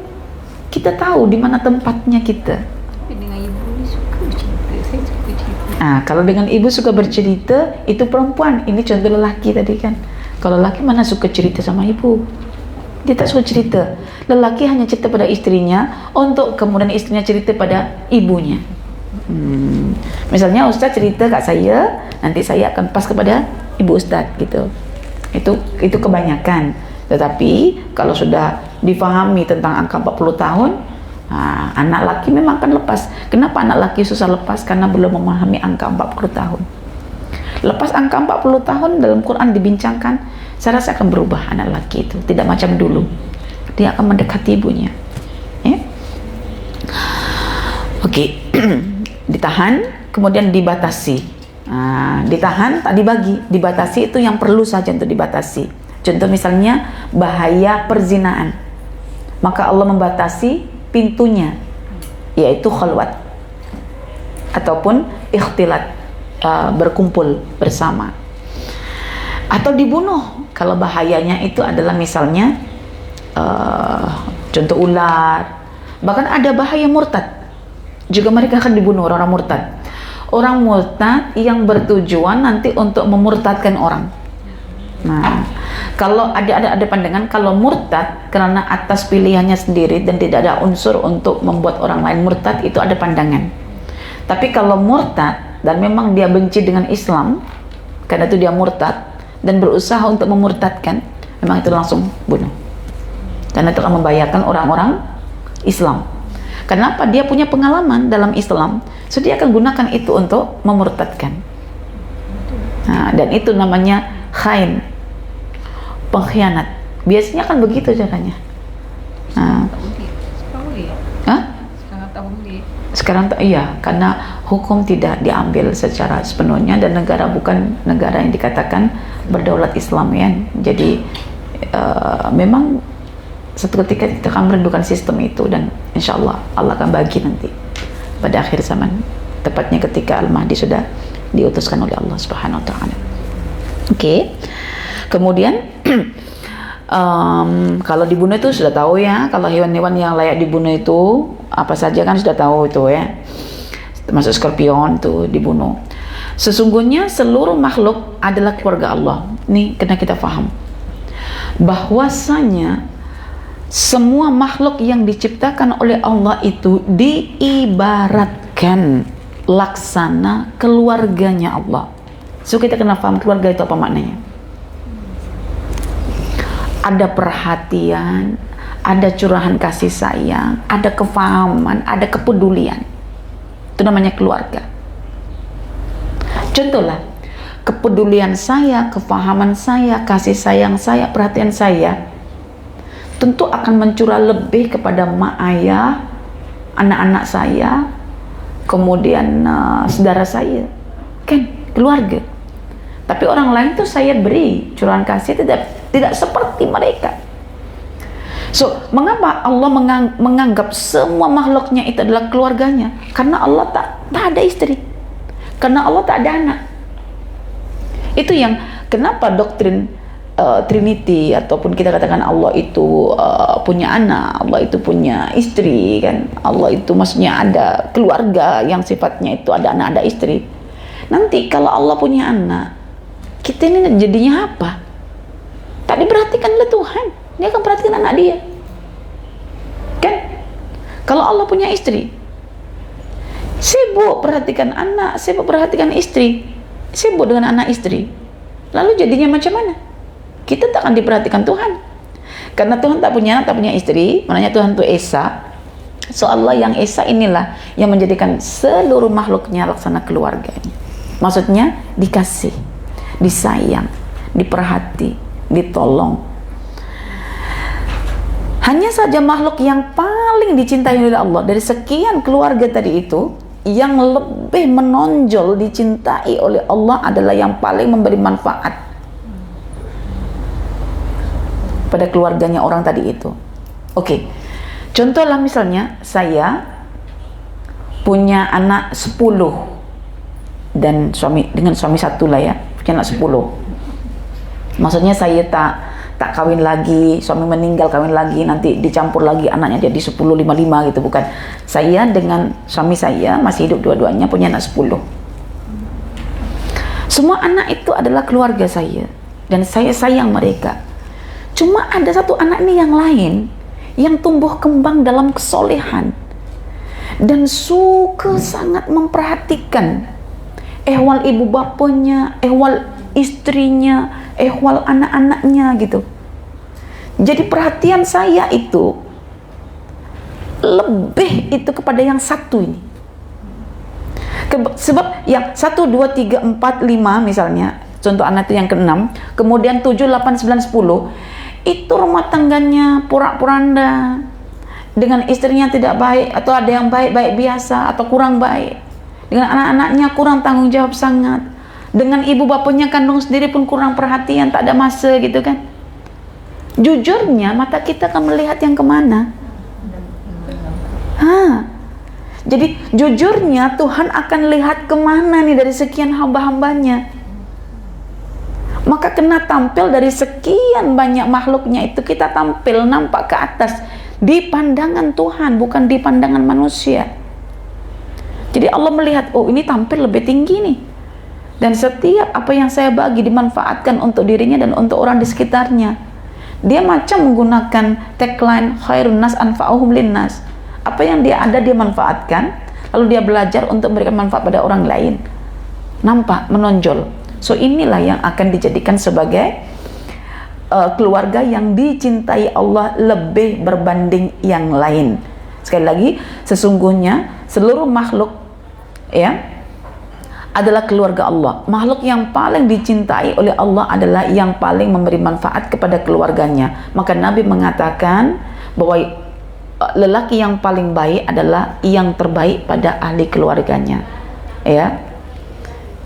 kita tahu di mana tempatnya kita. Tapi dengan ibu ni suka bercerita, saya suka cerita. Nah, kalau dengan ibu suka bercerita, itu perempuan. Ini contoh lelaki tadi kan. Kalau lelaki mana suka cerita sama ibu? Dia tak suka cerita. Lelaki hanya cerita pada istrinya, untuk kemudian istrinya cerita pada ibunya. Misalnya Ustaz cerita kat saya, nanti saya akan pas kepada ibu ustadz gitu. Itu kebanyakan. Tetapi kalau sudah difahami tentang angka 40 tahun, anak laki memang akan lepas. Kenapa anak laki susah lepas? Karena belum memahami angka 40 tahun. Lepas angka 40 tahun dalam Quran dibincangkan, saya rasa akan berubah anak laki itu, tidak macam dulu. Dia akan mendekati ibunya. Ya? Oke. Ditahan, kemudian dibatasi. Ditahan, tak dibagi. Dibatasi itu yang perlu saja untuk dibatasi. Contoh misalnya bahaya perzinaan, maka Allah membatasi pintunya, yaitu khalwat ataupun ikhtilat, berkumpul bersama. Atau dibunuh kalau bahayanya itu adalah misalnya contoh ular. Bahkan ada bahaya murtad, juga mereka akan dibunuh, orang murtad. Orang murtad yang bertujuan nanti untuk memurtadkan orang. Nah, kalau ada pandangan kalau murtad karena atas pilihannya sendiri dan tidak ada unsur untuk membuat orang lain murtad, itu ada pandangan. Tapi kalau murtad dan memang dia benci dengan Islam, karena itu dia murtad dan berusaha untuk memurtadkan, memang itu langsung bunuh. Karena itu akan membahayakan orang-orang Islam. Kenapa? Dia punya pengalaman dalam Islam, so dia akan gunakan itu untuk memurtadkan. Dan itu namanya khain, pengkhianat. Biasanya kan begitu caranya. Sekarang iya, karena hukum tidak diambil secara sepenuhnya dan negara bukan negara yang dikatakan berdaulat Islam ya. Jadi memang satu ketika kita akan merindukan sistem itu, dan insya Allah Allah akan bagi nanti pada akhir zaman, tepatnya ketika Al-Mahdi sudah diutuskan oleh Allah Subhanahu wa Ta'ala. Oke. Kemudian kalau dibunuh itu sudah tahu ya, kalau hewan-hewan yang layak dibunuh itu apa saja kan sudah tahu itu ya, termasuk skorpion itu dibunuh. Sesungguhnya seluruh makhluk adalah keluarga Allah. Nih kena kita paham bahwasanya semua makhluk yang diciptakan oleh Allah itu diibaratkan laksana keluarganya Allah. So kita kena paham keluarga itu apa maknanya. Ada perhatian, ada curahan kasih sayang, ada kefahaman, ada kepedulian. Itu namanya keluarga. Contohlah, kepedulian saya, kefahaman saya, kasih sayang saya, perhatian saya tentu akan mencurah lebih kepada mak ayah, anak-anak saya, kemudian saudara saya, kan keluarga. Tapi orang lain tuh saya beri curahan kasih tidak seperti mereka. So, mengapa Allah menganggap semua makhluknya itu adalah keluarganya? Karena Allah tak ada istri, karena Allah tak ada anak. Itu yang kenapa doktrin Trinity ataupun kita katakan Allah itu punya anak, Allah itu punya istri kan, Allah itu maksudnya ada keluarga yang sifatnya itu ada anak, ada istri. Nanti kalau Allah punya anak, kita ini jadinya apa? Tak diperhatikan oleh Tuhan, dia akan perhatikan anak dia kan. Kalau Allah punya istri, sibuk perhatikan anak, sibuk perhatikan istri, sibuk dengan anak istri, lalu jadinya macam mana? Kita tak akan diperhatikan Tuhan, karena Tuhan tak punya anak, tak punya istri. Maknanya Tuhan itu Esa. So Allah yang Esa inilah yang menjadikan seluruh makhluknya laksana keluarganya. Maksudnya dikasih, disayang, diperhati, ditolong. Hanya saja makhluk yang paling dicintai oleh Allah dari sekian keluarga tadi itu, yang lebih menonjol dicintai oleh Allah adalah yang paling memberi manfaat pada keluarganya orang tadi itu. Oke. Contohlah misalnya saya punya anak 10 dan dengan suami satu lah ya, punya anak 10. Maksudnya saya tak kawin lagi, suami meninggal kawin lagi, nanti dicampur lagi anaknya jadi 10, 5 gitu, bukan. Saya dengan suami saya masih hidup dua-duanya punya anak 10. Semua anak itu adalah keluarga saya dan saya sayang mereka. Cuma ada satu anak nih yang lain yang tumbuh kembang dalam kesolehan dan suka sangat memperhatikan ehwal ibu bapanya, ehwal istrinya, ehwal anak-anaknya gitu. Jadi perhatian saya itu lebih itu kepada yang satu ini. Sebab yang 1, 2, 3, 4, 5 misalnya, contoh anak itu yang ke-6, kemudian 7, 8, 9, 10, itu rumah tangganya porak-poranda, dengan istrinya tidak baik, atau ada yang baik-baik biasa, atau kurang baik, dengan anak-anaknya kurang tanggung jawab sangat, dengan ibu bapaknya kandung sendiri pun kurang perhatian, tak ada masa gitu kan. Jujurnya mata kita akan melihat yang kemana? Jadi jujurnya Tuhan akan lihat kemana nih dari sekian hamba-hambanya. Maka kena tampil dari sekian banyak makhluknya itu, kita tampil nampak ke atas di pandangan Tuhan, bukan di pandangan manusia. Jadi Allah melihat, oh ini tampil lebih tinggi nih, dan setiap apa yang saya bagi dimanfaatkan untuk dirinya dan untuk orang di sekitarnya. Dia macam menggunakan tagline khairun nas anfa'uhum linnas. Apa yang dia ada dia manfaatkan, lalu dia belajar untuk memberikan manfaat pada orang lain. Nampak, menonjol. So inilah yang akan dijadikan sebagai keluarga yang dicintai Allah lebih berbanding yang lain. Sekali lagi, sesungguhnya seluruh makhluk ya adalah keluarga Allah. Makhluk yang paling dicintai oleh Allah adalah yang paling memberi manfaat kepada keluarganya. Maka Nabi mengatakan bahwa lelaki yang paling baik adalah yang terbaik pada ahli keluarganya. Ya,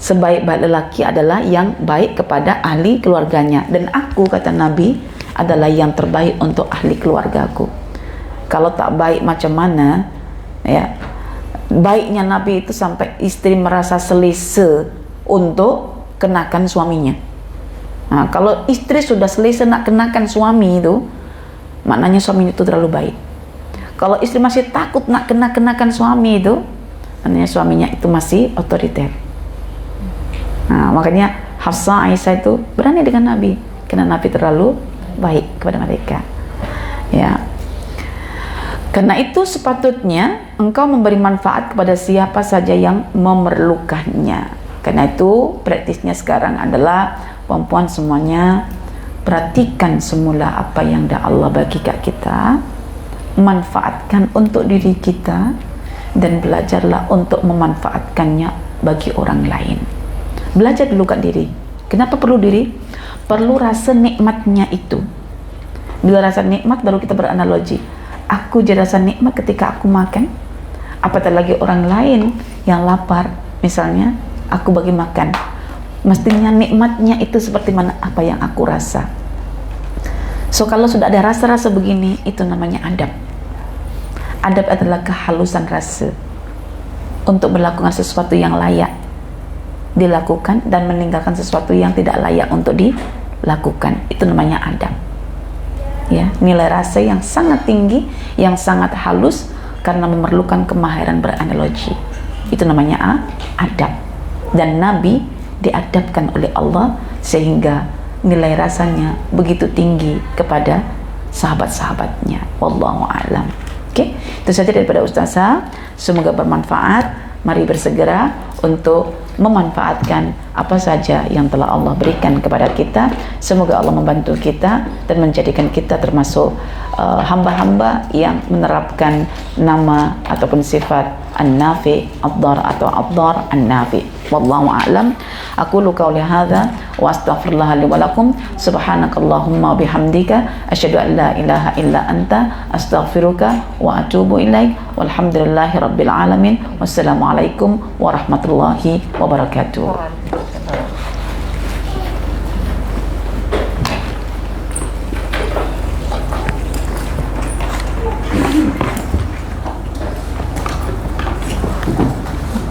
sebaik-baik lelaki adalah yang baik kepada ahli keluarganya. Dan aku, kata Nabi, adalah yang terbaik untuk ahli keluargaku. Kalau tak baik macam mana, ya. Baiknya Nabi itu sampai istri merasa selesa untuk kenakan suaminya. Nah, kalau istri sudah selesa nak kenakan suami itu, maknanya suami itu terlalu baik. Kalau istri masih takut nak kenakan suami itu, maknanya suaminya itu masih otoriter. Nah, makanya Hafsah, Aisyah itu berani dengan Nabi, karena Nabi terlalu baik kepada mereka. Ya. Karena itu sepatutnya engkau memberi manfaat kepada siapa saja yang memerlukannya. Karena itu praktisnya sekarang adalah perempuan semuanya perhatikan semula apa yang dah Allah bagi kat kita, manfaatkan untuk diri kita, dan belajarlah untuk memanfaatkannya bagi orang lain. Belajar dulu kat diri. Kenapa perlu diri? Perlu rasa nikmatnya itu. Bila rasa nikmat baru kita beranalogi. Aku jadi rasa nikmat ketika aku makan. Apatah lagi orang lain yang lapar, misalnya aku bagi makan, mestinya nikmatnya itu seperti mana apa yang aku rasa. So kalau sudah ada rasa-rasa begini, itu namanya adab. Adab adalah kehalusan rasa untuk melakukan sesuatu yang layak dilakukan dan meninggalkan sesuatu yang tidak layak untuk dilakukan. Itu namanya adab. Ya, nilai rasa yang sangat tinggi, yang sangat halus karena memerlukan kemahiran beranalogi. Itu namanya adab. Dan Nabi diadabkan oleh Allah sehingga nilai rasanya begitu tinggi kepada sahabat-sahabatnya. Wallahu a'lam. Oke, itu saja daripada Ustazah. Semoga bermanfaat. Mari bersegera untuk memanfaatkan apa saja yang telah Allah berikan kepada kita. Semoga Allah membantu kita dan menjadikan kita termasuk hamba-hamba yang menerapkan nama ataupun sifat An-Nafi, Ad-Dar atau Ad-Dar An-Nafi. Wallahu a'lam. Aku qauli hadza wa astaghfirullah li wa lakum. Subhanakallahumma bihamdika asyhadu an la ilaha illa anta astaghfiruka wa atubu ilaik. Walhamdulillahi rabbil alamin. Wassalamualaikum warahmatullahi wabarakatuh.